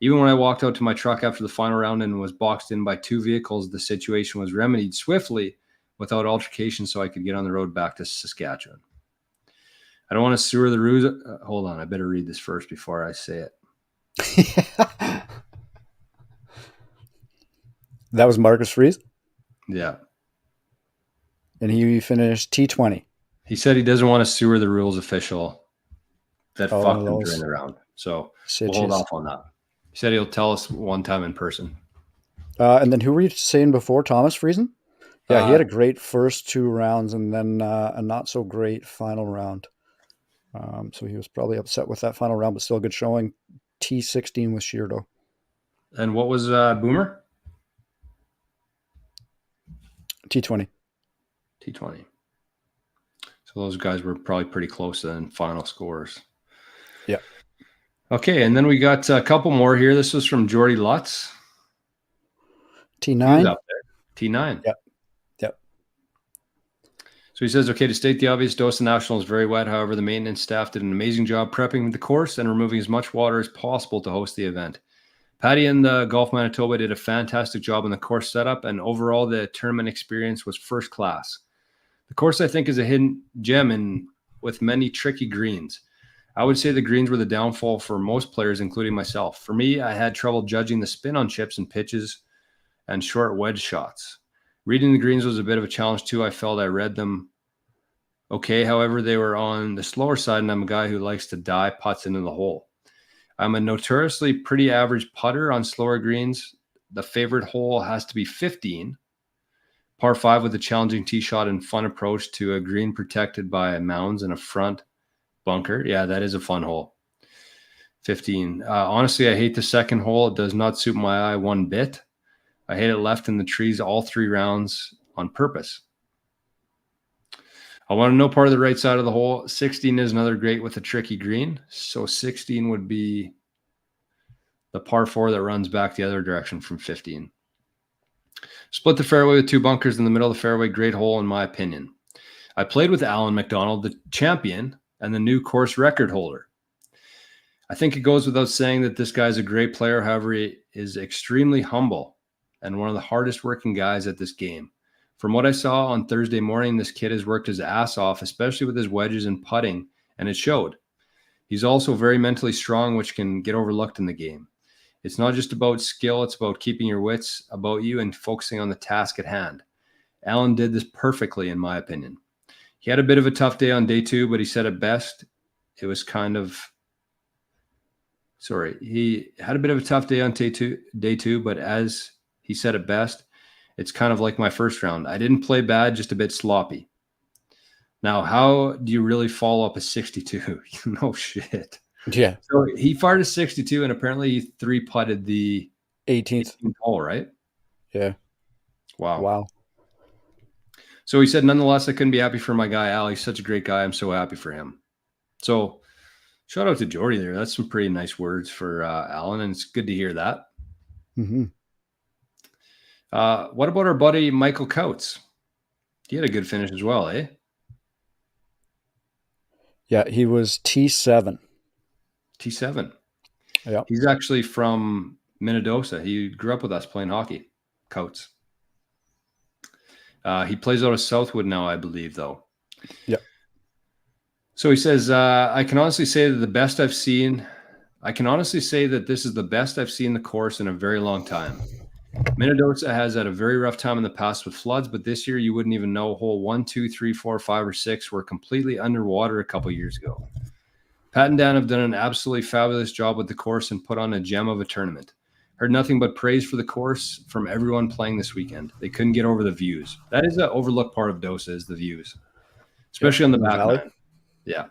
Even when I walked out to my truck after the final round and was boxed in by 2 vehicles, the situation was remedied swiftly without altercation so I could get on the road back to Saskatchewan. I don't want to sewer the ruse. Hold on. I better read this first before I say it. That was Marcus Fries, Yeah. and he finished T20. He said he doesn't want to sewer the rules official that Oh, fucked him those during the round. So sitches. we'll hold off on that. He said he'll tell us one time in person. And then who were you saying before? Thomas Friesen? Yeah, he had a great first 2 rounds and then a not so great final round. So he was probably upset with that final round, but still a good showing. T16 with Sheardo. And what was Boomer? T20. T20. So those guys were probably pretty close in final scores. Yeah. Okay, and then we got a couple more here. This was from Jordy Lutz. T9. Up there. T9. Yep. Yep. So he says, okay, to state the obvious, Dosa National is very wet. However, the maintenance staff did an amazing job prepping the course and removing as much water as possible to host the event. Patty and the Golf Manitoba did a fantastic job on the course setup, and overall the tournament experience was first class. The course, I think, is a hidden gem with many tricky greens. I would say the greens were the downfall for most players, including myself. For me, I had trouble judging the spin on chips and pitches and short wedge shots. Reading the greens was a bit of a challenge too. I felt I read them okay. However, they were on the slower side, and I'm a guy who likes to die putts into the hole. I'm a notoriously pretty average putter on slower greens. The favorite hole has to be 15. Par 5 with a challenging tee shot and fun approach to a green protected by mounds and a front bunker. Yeah, that is a fun hole. 15. Honestly, I hate the second hole. It does not suit my eye one bit. I hate it left in the trees all 3 rounds on purpose. I want to know part of the right side of the hole. 16 is another great with a tricky green. So 16 would be the par 4 that runs back the other direction from 15. Split the fairway with 2 bunkers in the middle of the fairway. Great hole, in my opinion. I played with Alan McDonald, the champion and the new course record holder. I think it goes without saying that this guy's a great player. However, he is extremely humble and one of the hardest working guys at this game. From what I saw on Thursday morning, this kid has worked his ass off, especially with his wedges and putting, and it showed. He's also very mentally strong, which can get overlooked in the game. It's not just about skill, it's about keeping your wits about you and focusing on the task at hand. Alan did this perfectly, in my opinion. He had a bit of a tough day on day 2, but he said it best. It was kind of... he had a bit of a tough day on day two, but as he said it best, it's kind of like my first round. I didn't play bad, just a bit sloppy. Now, how do you really follow up a 62? No shit. Yeah. So he fired a 62, and apparently he 3-putted the 18th hole, right? Yeah. Wow. So he said, nonetheless, I couldn't be happy for my guy, Al. He's such a great guy. I'm so happy for him. So shout out to Jordy there. That's some pretty nice words for Alan, and it's good to hear that. Mm-hmm. What about our buddy Michael Coates? He had a good finish as well, eh? Yeah, he was T7. T7. Yeah. He's actually from Mendota. He grew up with us playing hockey. Coates. He plays out of Southwood now, I believe, though. Yeah. So he says, I can honestly say that this is the best I've seen the course in a very long time. Mendota has had a very rough time in the past with floods, but this year you wouldn't even know hole 1, 2, 3, 4, 5, or 6 were completely underwater a couple years ago. Pat and Dan have done an absolutely fabulous job with the course and put on a gem of a tournament. Heard nothing but praise for the course from everyone playing this weekend. They couldn't get over the views. That is an overlooked part of Dosa, is the views, especially on the back nine. Yeah.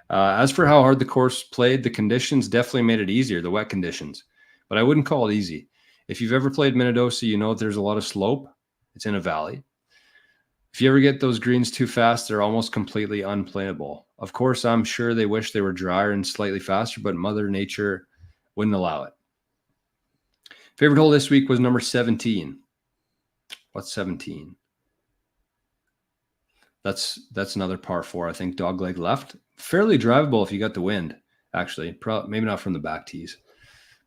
As for how hard the course played, the conditions definitely made it easier, the wet conditions. But I wouldn't call it easy. If you've ever played Mendota, you know there's a lot of slope. It's in a valley. If you ever get those greens too fast, they're almost completely unplayable. Of course, I'm sure they wish they were drier and slightly faster, but Mother Nature wouldn't allow it. Favorite hole this week was number 17. What's 17? That's another par 4, I think. Dogleg left. Fairly drivable if you got the wind, actually. Maybe not from the back tees.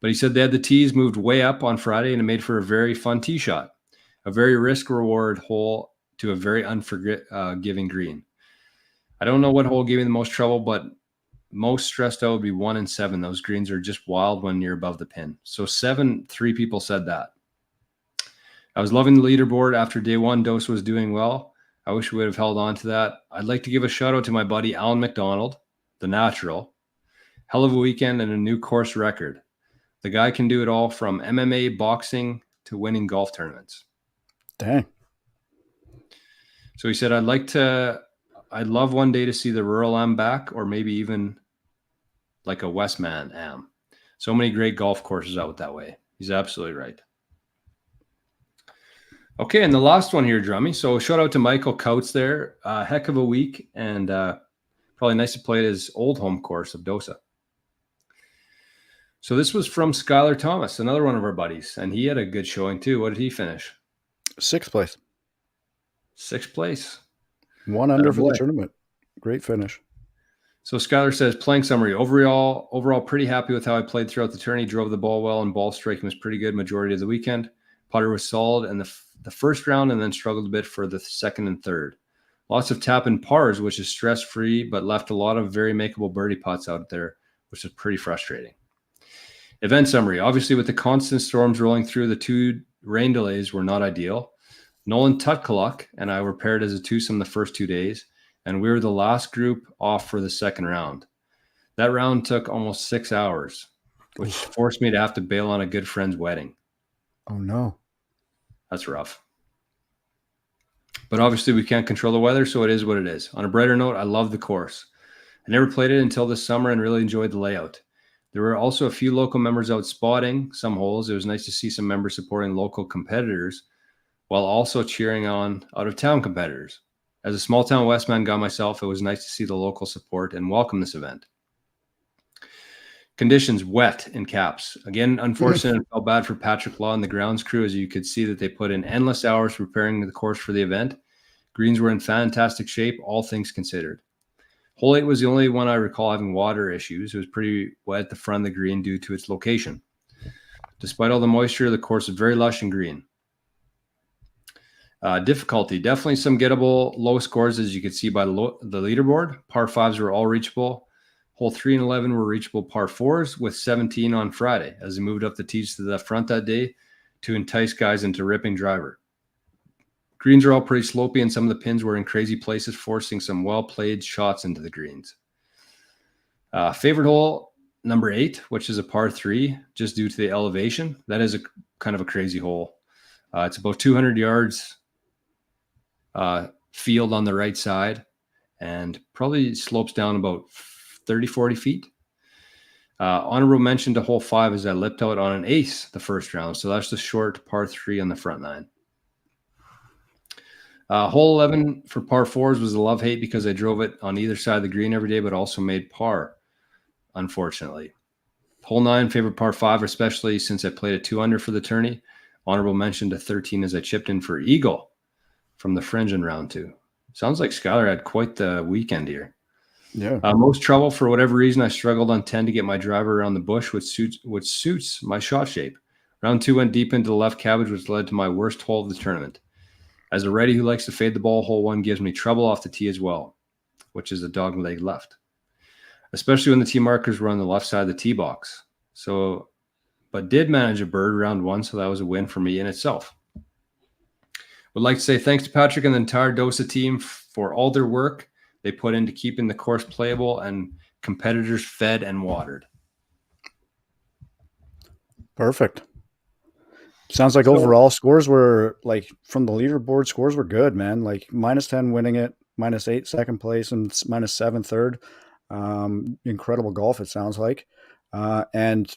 But he said they had the tees moved way up on Friday, and it made for a very fun tee shot. A very risk-reward hole to a very unforgiving green. I don't know what hole gave me the most trouble, but most stressed out would be 1 and 7. Those greens are just wild when you're above the pin. So 7, 3 people said that. I was loving the leaderboard after day 1. Dose was doing well. I wish we would have held on to that. I'd like to give a shout out to my buddy Alan McDonald, the natural. Hell of a weekend and a new course record. The guy can do it all from MMA, boxing to winning golf tournaments. Dang. So he said, I'd love one day to see the rural am back, or maybe even like a Westman am. So many great golf courses out that way. He's absolutely right. Okay, and the last one here, Drummy. So shout out to Michael Coates there. Heck of a week, and probably nice to play at his old home course of Dosa. So this was from Skylar Thomas, another one of our buddies, and he had a good showing too. What did he finish? 6th place. 6th place. 1 under for the tournament. Great finish. So Skylar says, playing summary. Overall, pretty happy with how I played throughout the tourney. Drove the ball well, and ball striking was pretty good majority of the weekend. Putter was solid in the first round, and then struggled a bit for the second and third. Lots of tap and pars, which is stress-free, but left a lot of very makeable birdie putts out there, which is pretty frustrating. Event summary. Obviously, with the constant storms rolling through, the 2 rain delays were not ideal. Nolan Tutkaluk and I were paired as a twosome the first 2 days, and we were the last group off for the second round. That round took almost 6 hours, which forced me to have to bail on a good friend's wedding. Oh, no. That's rough. But obviously, we can't control the weather, so it is what it is. On a brighter note, I love the course. I never played it until this summer and really enjoyed the layout. There were also a few local members out spotting some holes. It was nice to see some members supporting local competitors while also cheering on out-of-town competitors. As a small-town Westman guy myself, it was nice to see the local support and welcome this event. Conditions, wet in caps. Again, unfortunate and felt bad for Patrick Law and the grounds crew, as you could see that they put in endless hours preparing the course for the event. Greens were in fantastic shape, all things considered. Hole 8 was the only one I recall having water issues. It was pretty wet at the front of the green due to its location. Despite all the moisture, the course was very lush and green. Difficulty, definitely some gettable low scores, as you could see by the leaderboard. Par 5s were all reachable. Hole 3 and 11 were reachable par 4s, with 17 on Friday, as they moved up the tees to the front that day to entice guys into ripping driver. Greens are all pretty slopey, and some of the pins were in crazy places, forcing some well-played shots into the greens. Favorite hole, number 8, which is a par 3, just due to the elevation. That is a kind of a crazy hole. It's about 200 yards field on the right side, and probably slopes down about 30, 40 feet. Honorable mention to hole 5 is I lipped out on an ace the first round, so that's the short par 3 on the front 9. Hole 11 for par 4s was a love-hate because I drove it on either side of the green every day, but also made par, unfortunately. Hole 9, favorite par 5, especially since I played a 2 under for the tourney. Honorable mention to 13 as I chipped in for eagle from the fringe in round 2. Sounds like Skylar had quite the weekend here. Yeah. Most trouble, for whatever reason, I struggled on 10 to get my driver around the bush, which suits my shot shape. Round 2 went deep into the left cabbage, which led to my worst hole of the tournament. As a righty who likes to fade the ball, hole 1 gives me trouble off the tee as well, which is a dog leg left, especially when the tee markers were on the left side of the tee box. But did manage a bird round 1, so that was a win for me in itself. Would like to say thanks to Patrick and the entire Dosa team for all their work they put into keeping the course playable and competitors fed and watered. Perfect. Sounds like overall scores were, like, from the leaderboard, scores were good, man. Like -10 winning it, -8 second place, and -7 third. Incredible golf, it sounds like. And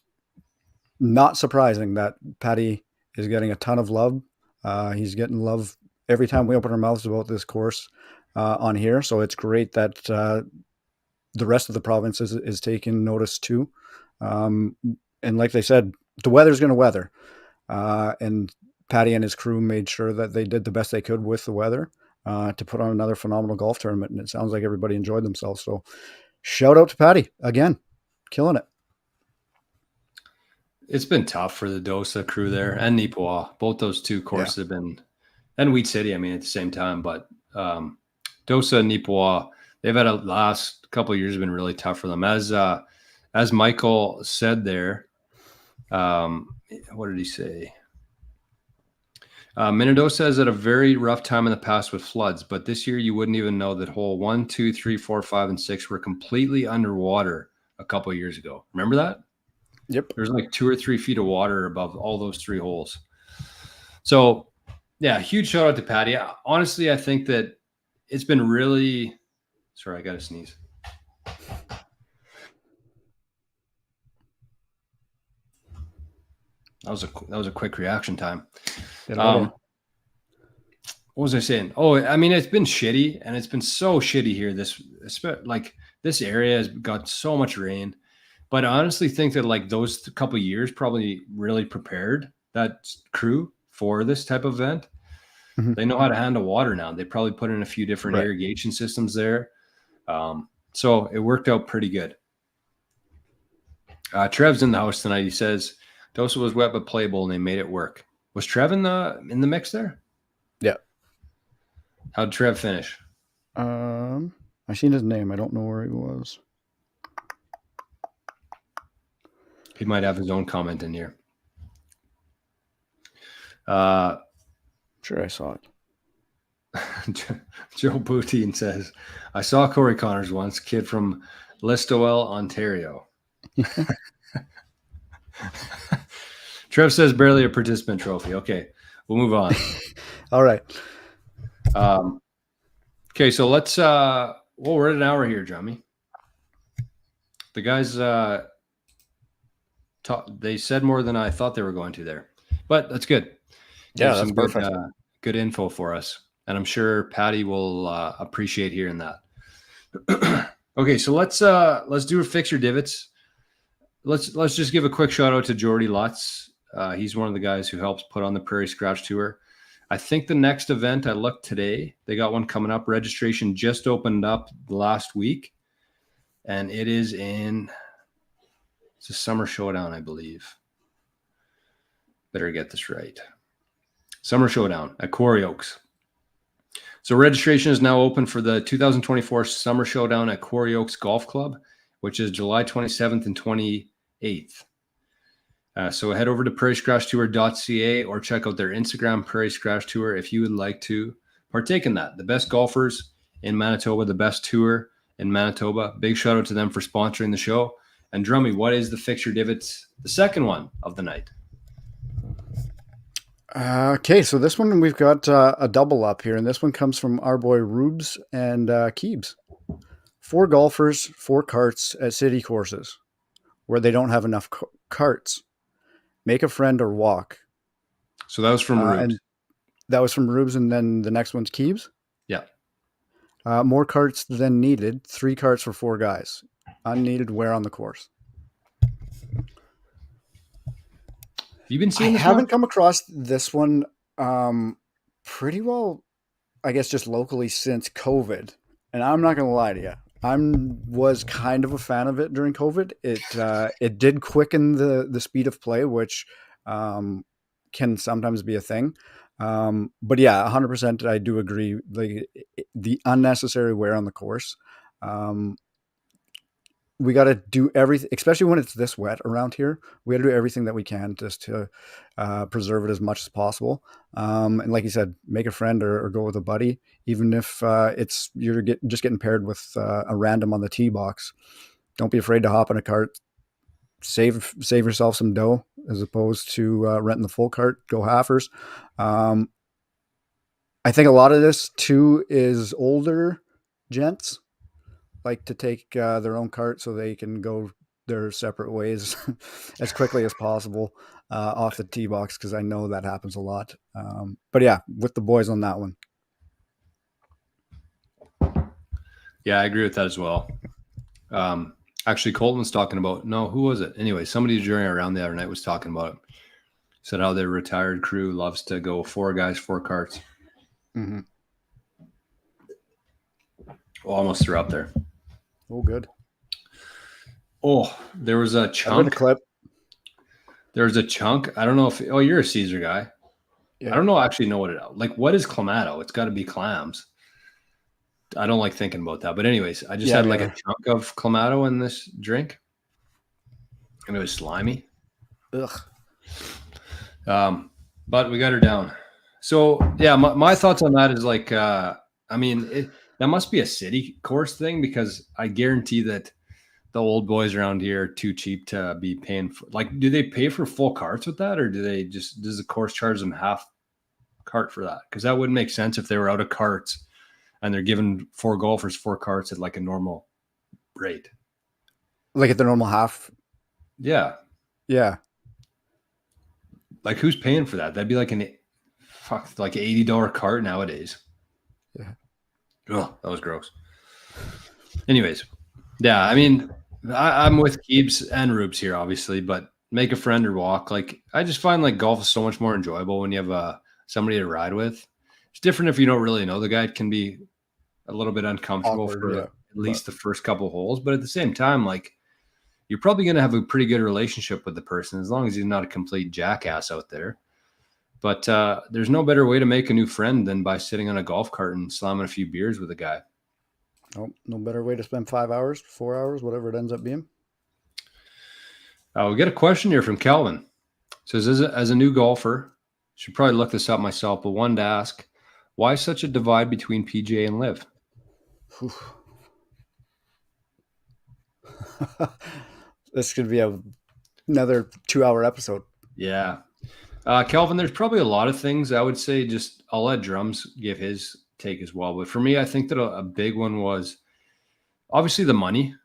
not surprising that Patty is getting a ton of love. He's getting love every time we open our mouths about this course on here. So it's great that the rest of the province is taking notice too. And like they said, the weather's going to weather. And Patty and his crew made sure that they did the best they could with the weather to put on another phenomenal golf tournament. And it sounds like everybody enjoyed themselves. So shout out to Patty again, killing it. It's been tough for the Dosa crew there and Nipoa. Both those two courses have been and Wheat City, I mean, at the same time. But Dosa and Nipois, they've had a last couple of years have been really tough for them. As Michael said there, what did he say? Mendota has had a very rough time in the past with floods, but this year you wouldn't even know that hole 1, 2, 3, 4, 5, and 6 were completely underwater a couple of years ago. Remember that? Yep. There's like 2 or 3 feet of water above all those 3 holes. So, yeah, huge shout out to Patty. Honestly, I think that it's been really. Sorry, I got to sneeze. That was a quick reaction time. What was I saying? Oh, I mean, it's been shitty, and it's been so shitty here. This area has got so much rain, but I honestly think that like those couple of years probably really prepared that crew for this type of event. Mm-hmm. They know how to handle water now. They probably put in a few different irrigation systems there. So it worked out pretty good. Trev's in the house tonight. He says Dosa was wet but playable, and they made it work. Was Trev in the mix there? Yeah. How'd Trev finish? I seen his name. I don't know where he was. He might have his own comment in here. Sure, I saw it. Joe Boutine says, I saw Corey Connors once, kid from Listowel, Ontario. Trev says barely a participant trophy. Okay, we'll move on. All right. Okay, so let's we're at an hour here, Jummy. The guys they said more than I thought they were going to there. But that's good. Yeah, that's perfect. Good info for us. And I'm sure Patty will appreciate hearing that. Okay, so let's do a fix your divots. Let's just give a quick shout out to Jordy Lutz. He's one of the guys who helps put on the Prairie Scratch Tour. I think the next event, I looked today, they got one coming up. Registration just opened up last week, and it is it's a Summer Showdown, I believe. Better get this right. Summer Showdown at Quarry Oaks. So registration is now open for the 2024 Summer Showdown at Quarry Oaks Golf Club, which is July 27th and 28th. So head over to prairiescratchtour.ca or check out their Instagram, Prairie Scratch Tour, if you would like to partake in that. The best golfers in Manitoba, the best tour in Manitoba. Big shout out to them for sponsoring the show. And Drummy, what is the Fix Your Divots, the second one of the night? Okay, so this one we've got a double up here, and this one comes from our boy Rubes and Keebs. 4 golfers, 4 carts at city courses where they don't have enough carts. Make a friend or walk. So that was from Rubes. And that was from Rubes, and then the next one's Keebs? Yeah. More carts than needed. 3 carts for 4 guys. Unneeded wear on the course. You've been seeing I haven't come across this one pretty well, I guess, just locally since COVID. And I'm not going to lie to you. I was kind of a fan of it during COVID. It did quicken the speed of play, which can sometimes be a thing. But yeah, 100%, I do agree. Like the unnecessary wear on the course. We got to do everything, especially when it's this wet around here. We got to do everything that we can just to preserve it as much as possible. And like you said, make a friend or go with a buddy, even if you're just getting paired with a random on the tee box. Don't be afraid to hop in a cart. Save yourself some dough as opposed to renting the full cart. Go halfers. I think a lot of this too is older gents like to take their own cart so they can go their separate ways as quickly as possible off the tee box, because I know that happens a lot. But yeah, with the boys on that one. Yeah, I agree with that as well. Actually, Colton was talking about, who was it? Anyway, somebody during around the other night was talking about it. Said how their retired crew loves to go 4 guys, 4 carts. Mm-hmm. Almost threw up there. Oh, good. Oh, there was a chunk. Clip. There was a chunk. I don't know if. Oh, you're a Caesar guy. I don't know actually know what it like. What is clamato? It's got to be clams. I don't like thinking about that. But anyways, I just had like a chunk of clamato in this drink, and it was slimy. Ugh. But we got her down. So yeah, my thoughts on that is like, I mean, that must be a city course thing, because I guarantee that the old boys around here are too cheap to be paying for. Like, do they pay for full carts with that, or does the course charge them half cart for that? Because that wouldn't make sense if they were out of carts and they're giving 4 golfers 4 carts at like a normal rate. Like at the normal half? Yeah. Yeah. Like, who's paying for that? That'd be like like $80 cart nowadays. Yeah. Oh, that was gross. Anyways, yeah, I mean, I'm with Keebs and Rubes here, obviously, but make a friend or walk. Like, I just find like golf is so much more enjoyable when you have somebody to ride with. It's different if you don't really know the guy. It can be a little bit uncomfortable for at least the first couple holes, but at the same time, like, you're probably going to have a pretty good relationship with the person as long as he's not a complete jackass out there. But there's no better way to make a new friend than by sitting on a golf cart and slamming a few beers with a guy. Oh, no better way to spend 5 hours, 4 hours, whatever it ends up being. We get a question here from Kelvin. It says, as a new golfer, should probably look this up myself, but wanted to ask, why such a divide between PGA and Live? This could be another 2-hour episode. Yeah. Kelvin, there's probably a lot of things. I would say I'll let Drums give his take as well. But for me, I think that a big one was obviously the money.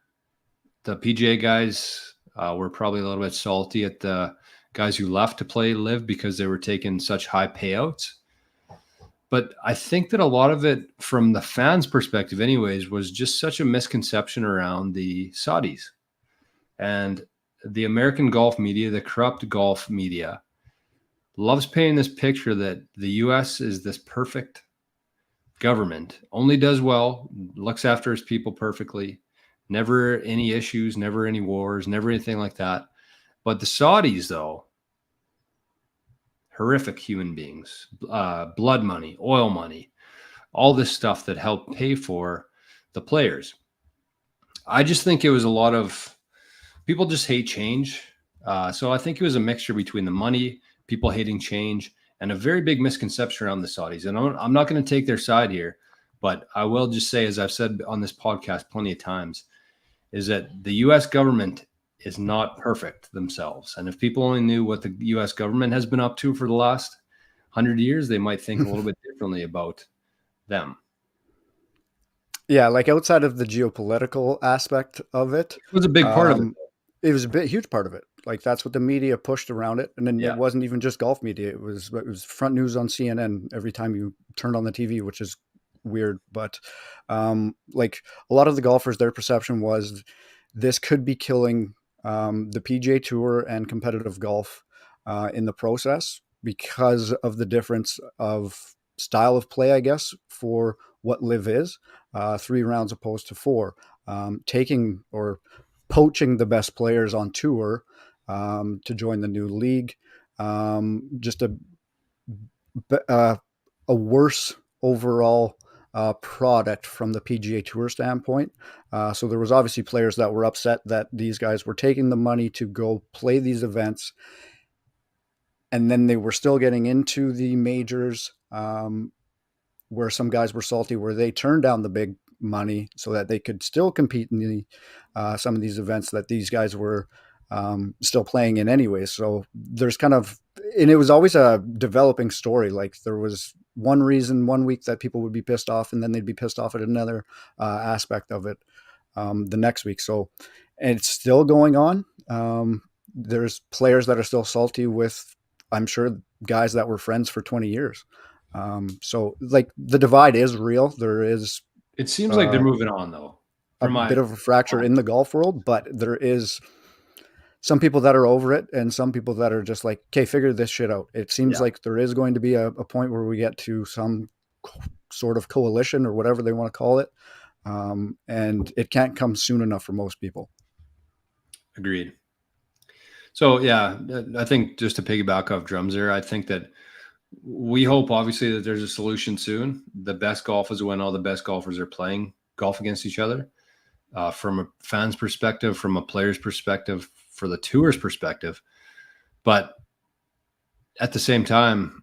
The PGA guys were probably a little bit salty at the guys who left to play Live because they were taking such high payouts. But I think that a lot of it, from the fans' perspective anyways, was just such a misconception around the Saudis. And the American golf media, the corrupt golf media, loves painting this picture that the U.S. is this perfect government, only does well, looks after his people perfectly, never any issues, never any wars, never anything like that. But the Saudis, though, horrific human beings, blood money, oil money, all this stuff that helped pay for the players. I just think it was a lot of people just hate change. So I think it was a mixture between the money, people hating change, and a very big misconception around the Saudis. And I'm not going to take their side here, but I will just say, as I've said on this podcast plenty of times, is that the U.S. government is not perfect themselves. And if people only knew what the U.S. government has been up to for the last 100 years, they might think a little bit differently about them. Yeah, like outside of the geopolitical aspect of it. It was a big part of it. It was a huge part of it. Like, that's what the media pushed around it. And then it wasn't even just golf media. It was front news on CNN every time you turned on the TV, which is weird. But like, a lot of the golfers, their perception was this could be killing the PGA Tour and competitive golf in the process because of the difference of style of play, I guess, for what Live is, 3 rounds opposed to 4, taking or poaching the best players on tour to join the new league. Just a worse overall product from the PGA Tour standpoint. So there was obviously players that were upset that these guys were taking the money to go play these events, and then they were still getting into the majors, where some guys were salty, where they turned down the big money so that they could still compete in the some of these events that these guys were still playing in anyway. So there's kind of, and it was always a developing story. Like, there was one reason one week that people would be pissed off, and then they'd be pissed off at another aspect of it the next week. So, and it's still going on. There's players that are still salty with, I'm sure, guys that were friends for 20 years. So like, the divide is real. There is, it seems like they're moving on, though. A bit of a fracture in the golf world, but there is some people that are over it and some people that are just like, okay, figure this shit out. It seems like there is going to be a point where we get to some sort of coalition or whatever they want to call it. And it can't come soon enough for most people. Agreed. So, yeah, I think just to piggyback off Drums there, I think that we hope obviously that there's a solution soon. The best golf is when all the best golfers are playing golf against each other. From a fan's perspective, from a player's perspective, for the tour's perspective. But at the same time,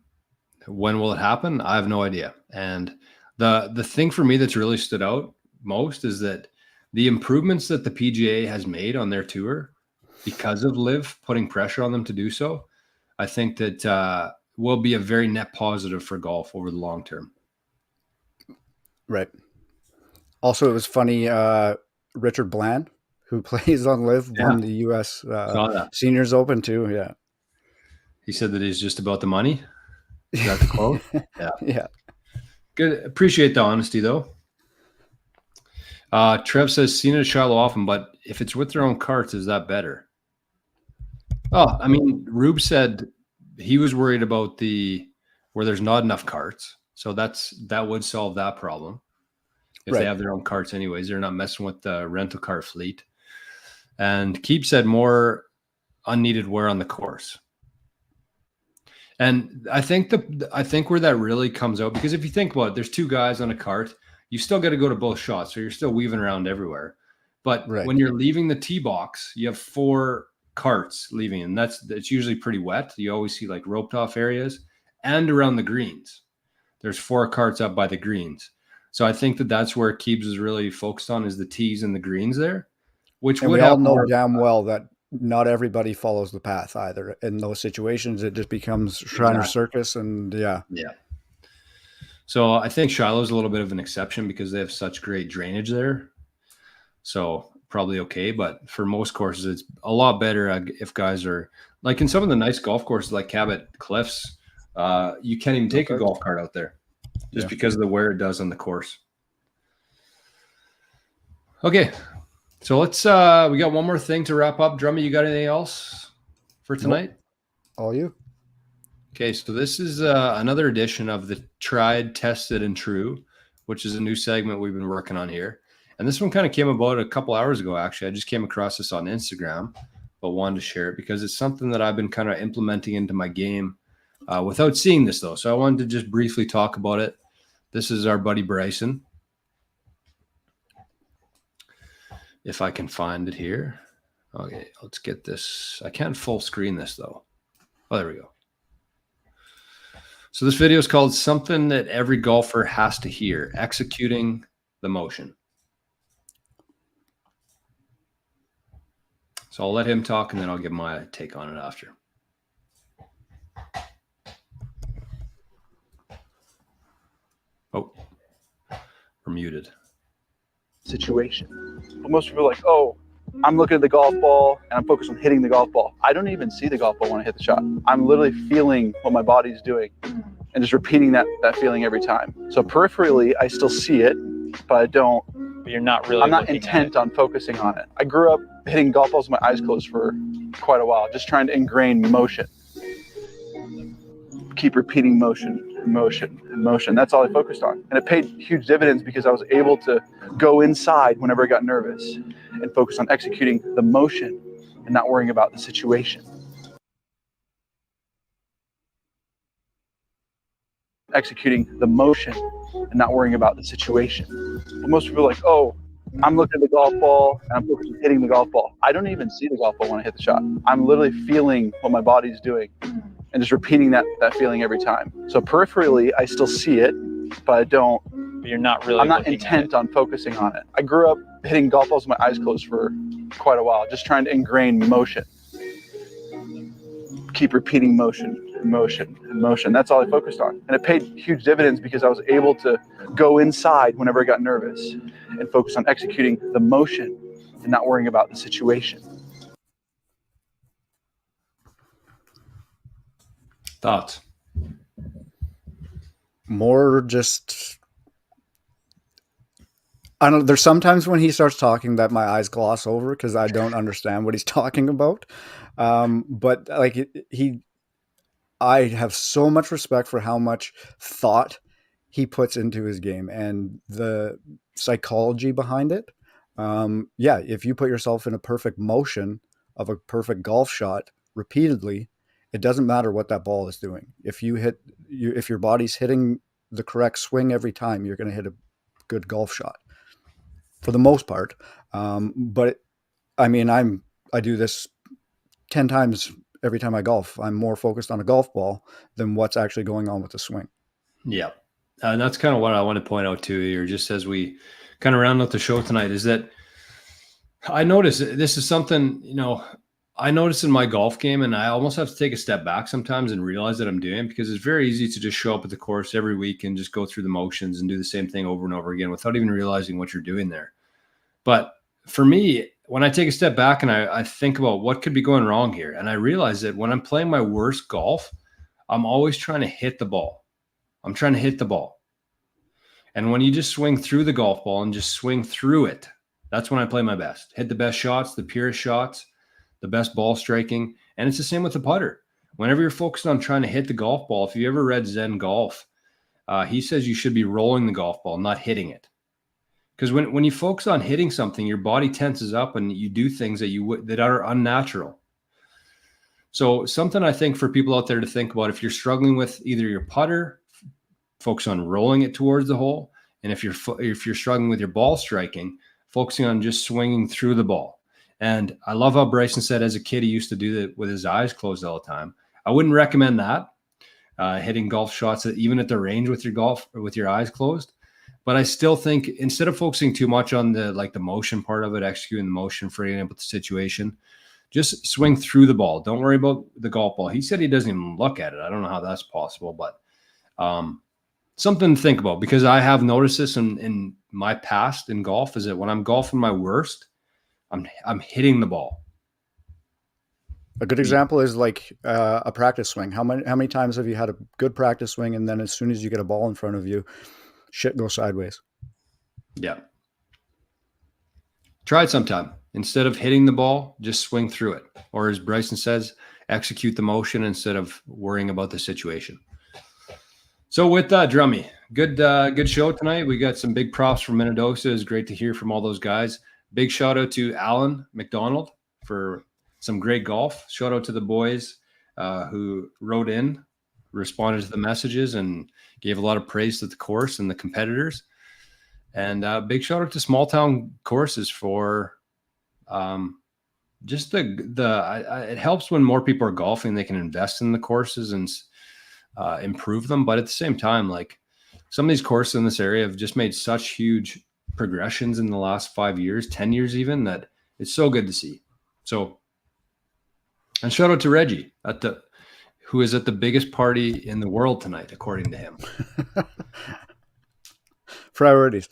when will it happen? I have no idea. And the thing for me that's really stood out most is that the improvements that the PGA has made on their tour because of LIV putting pressure on them to do so, I think that will be a very net positive for golf over the long term. Right. Also, it was funny, Richard Bland, who plays on LIV, won the U.S. Seniors Open too. Yeah. He said that he's just about the money. Is that the quote? Yeah. Yeah. Good. Appreciate the honesty, though. Trev says, seen it at Shiloh often, but if it's with their own carts, is that better? Oh, I mean, Rube said he was worried about where there's not enough carts. So that would solve that problem. If they have their own carts anyways, they're not messing with the rental car fleet. And Keep said more unneeded wear on the course. And I think where that really comes out, because if you think about it, there's two guys on a cart, you still got to go to both shots. So you're still weaving around everywhere. But when you're leaving the tee box, you have 4 carts leaving, and that's usually pretty wet. You always see like roped off areas, and around the greens. There's 4 carts up by the greens. So I think that's where Keebs is really focused on, is the tees and the greens there, which we all know damn well that not everybody follows the path either. In those situations, it just becomes Shriner Circus, and yeah. So I think Shiloh's a little bit of an exception because they have such great drainage there. So probably okay, but for most courses, it's a lot better if guys are like in some of the nice golf courses like Cabot Cliffs. You can't even take a golf cart out there just because of the wear it does on the course. Okay. So let's we got one more thing to wrap up. Drummy, you got anything else for tonight? Nope. All you. Okay, so this is another edition of the Tried, Tested, and True, which is a new segment we've been working on here. And this one kind of came about a couple hours ago, actually. I just came across this on Instagram, but wanted to share it because it's something that I've been kind of implementing into my game without seeing this, though. So I wanted to just briefly talk about it. This is our buddy Bryson. If I can find it here. Okay, let's get this. I can't full screen this, though. Oh, there we go. So this video is called Something That Every Golfer Has to Hear, Executing the Motion. So I'll let him talk, and then I'll give my take on it after. Oh, we're muted. Situation. But most people are like, oh, I'm looking at the golf ball and I'm focused on hitting the golf ball. I don't even see the golf ball when I hit the shot. I'm literally feeling what my body's doing and just repeating that feeling every time. So peripherally, I still see it, but I don't. But you're not really. I'm not intent on focusing on it. I grew up hitting golf balls with my eyes closed for quite a while, just trying to ingrain motion. Keep repeating motion. That's all I focused on. And it paid huge dividends because I was able to go inside whenever I got nervous and focus on executing the motion and not worrying about the situation. Executing the motion and not worrying about the situation. But most people are like, oh, I'm looking at the golf ball and I'm focused on hitting the golf ball. I don't even see the golf ball when I hit the shot. I'm literally feeling what my body's doing and just repeating that feeling every time. So peripherally, I still see it, but I don't. But you're not really. I'm not intent on focusing on it. I grew up hitting golf balls with my eyes closed for quite a while, just trying to ingrain motion. Keep repeating motion. That's all I focused on. And it paid huge dividends because I was able to go inside whenever I got nervous and focus on executing the motion and not worrying about the situation. Thoughts? More just, I don't know. There's sometimes when he starts talking that my eyes gloss over because I don't understand what he's talking about. But like I have so much respect for how much thought he puts into his game and the psychology behind it. If you put yourself in a perfect motion of a perfect golf shot repeatedly, It doesn't matter what that ball is doing. If your body's hitting the correct swing every time, you're going to hit a good golf shot for the most part. But I mean, I do this 10 times every time I golf. I'm more focused on a golf ball than what's actually going on with the swing. Yeah. And that's kind of what I want to point out to you, just as we kind of round out the show tonight, is that I notice this is something, I notice in my golf game, and I almost have to take a step back sometimes and realize that I'm doing, because it's very easy to just show up at the course every week and just go through the motions and do the same thing over and over again without even realizing what you're doing there. But for me, when I take a step back and I think about what could be going wrong here, and I realize that when I'm playing my worst golf, I'm always trying to hit the ball. I'm trying to hit the ball. And when you just swing through the golf ball and just swing through it, that's when I play my best. Hit the best shots, the purest shots, the best ball striking. And it's the same with the putter. Whenever you're focused on trying to hit the golf ball, if you ever read Zen Golf, he says you should be rolling the golf ball, not hitting it. Because when you focus on hitting something, your body tenses up and you do things that are unnatural. So something I think for people out there to think about, if you're struggling with either your putter, focus on rolling it towards the hole. And if you're struggling with your ball striking, focusing on just swinging through the ball. And I love how Bryson said as a kid, he used to do that with his eyes closed all the time. I wouldn't recommend that, hitting golf shots even at the range with your eyes closed. But I still think instead of focusing too much on the motion part of it, executing the motion, forgetting about the situation, just swing through the ball. Don't worry about the golf ball. He said he doesn't even look at it. I don't know how that's possible, but something to think about, because I have noticed this in my past in golf, is that when I'm golfing my worst, I'm hitting the ball. A good example is like a practice swing. How many times have you had a good practice swing, and then as soon as you get a ball in front of you, shit goes sideways? Yeah. Try it sometime. Instead of hitting the ball, just swing through it. Or as Bryson says, execute the motion instead of worrying about the situation. So with that, Drummy, good show tonight. We got some big props from Mendota. It's great to hear from all those guys. Big shout out to Alan McDonald for some great golf. Shout out to the boys who wrote in, responded to the messages, and gave a lot of praise to the course and the competitors. And big shout out to small town courses for just it helps when more people are golfing. They can invest in the courses and improve them. But at the same time, like some of these courses in this area have just made such huge progressions in the last 5 years, 10 years even, that it's so good to see. So, and shout out to Reggie who is at the biggest party in the world tonight, according to him. Priorities.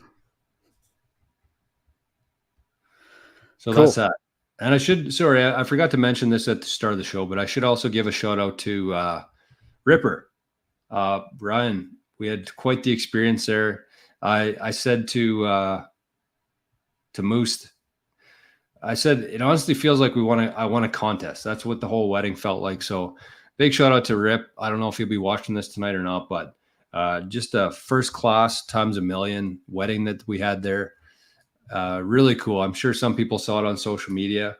So cool. That's that. And I forgot to mention this at the start of the show, but I should also give a shout out to Ripper. Brian, we had quite the experience there. I said to Moose, I said, it honestly feels like I won a contest. That's what the whole wedding felt like. So big shout out to Rip. I don't know if he'll be watching this tonight or not, but just a first class times a million wedding that we had there. Really cool. I'm sure some people saw it on social media,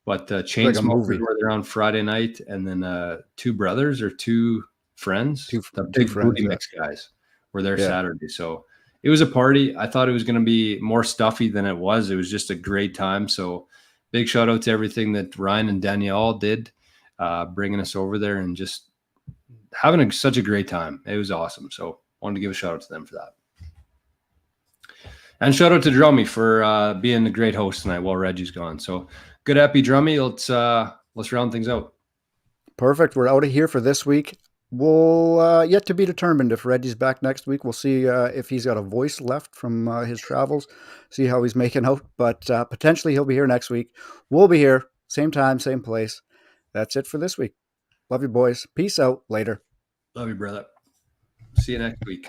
but Chainsmokers were there on Friday night, and then two brothers or two friends, the big booty mix guys were there Saturday. So it was a party. I thought it was going to be more stuffy than it was. It was just a great time. So big shout out to everything that Ryan and Danielle did, bringing us over there and just having such a great time. It was awesome. So wanted to give a shout out to them for that. And shout out to Drummy for being a great host tonight while Reggie's gone. So good happy Drummy. Let's round things out. Perfect. We're out of here for this week. We'll yet to be determined if Reggie's back next week. We'll see if he's got a voice left from his travels, see how he's making out. But potentially he'll be here next week. We'll be here, same time, same place. That's it for this week. Love you, boys. Peace out. Later. Love you, brother. See you next week.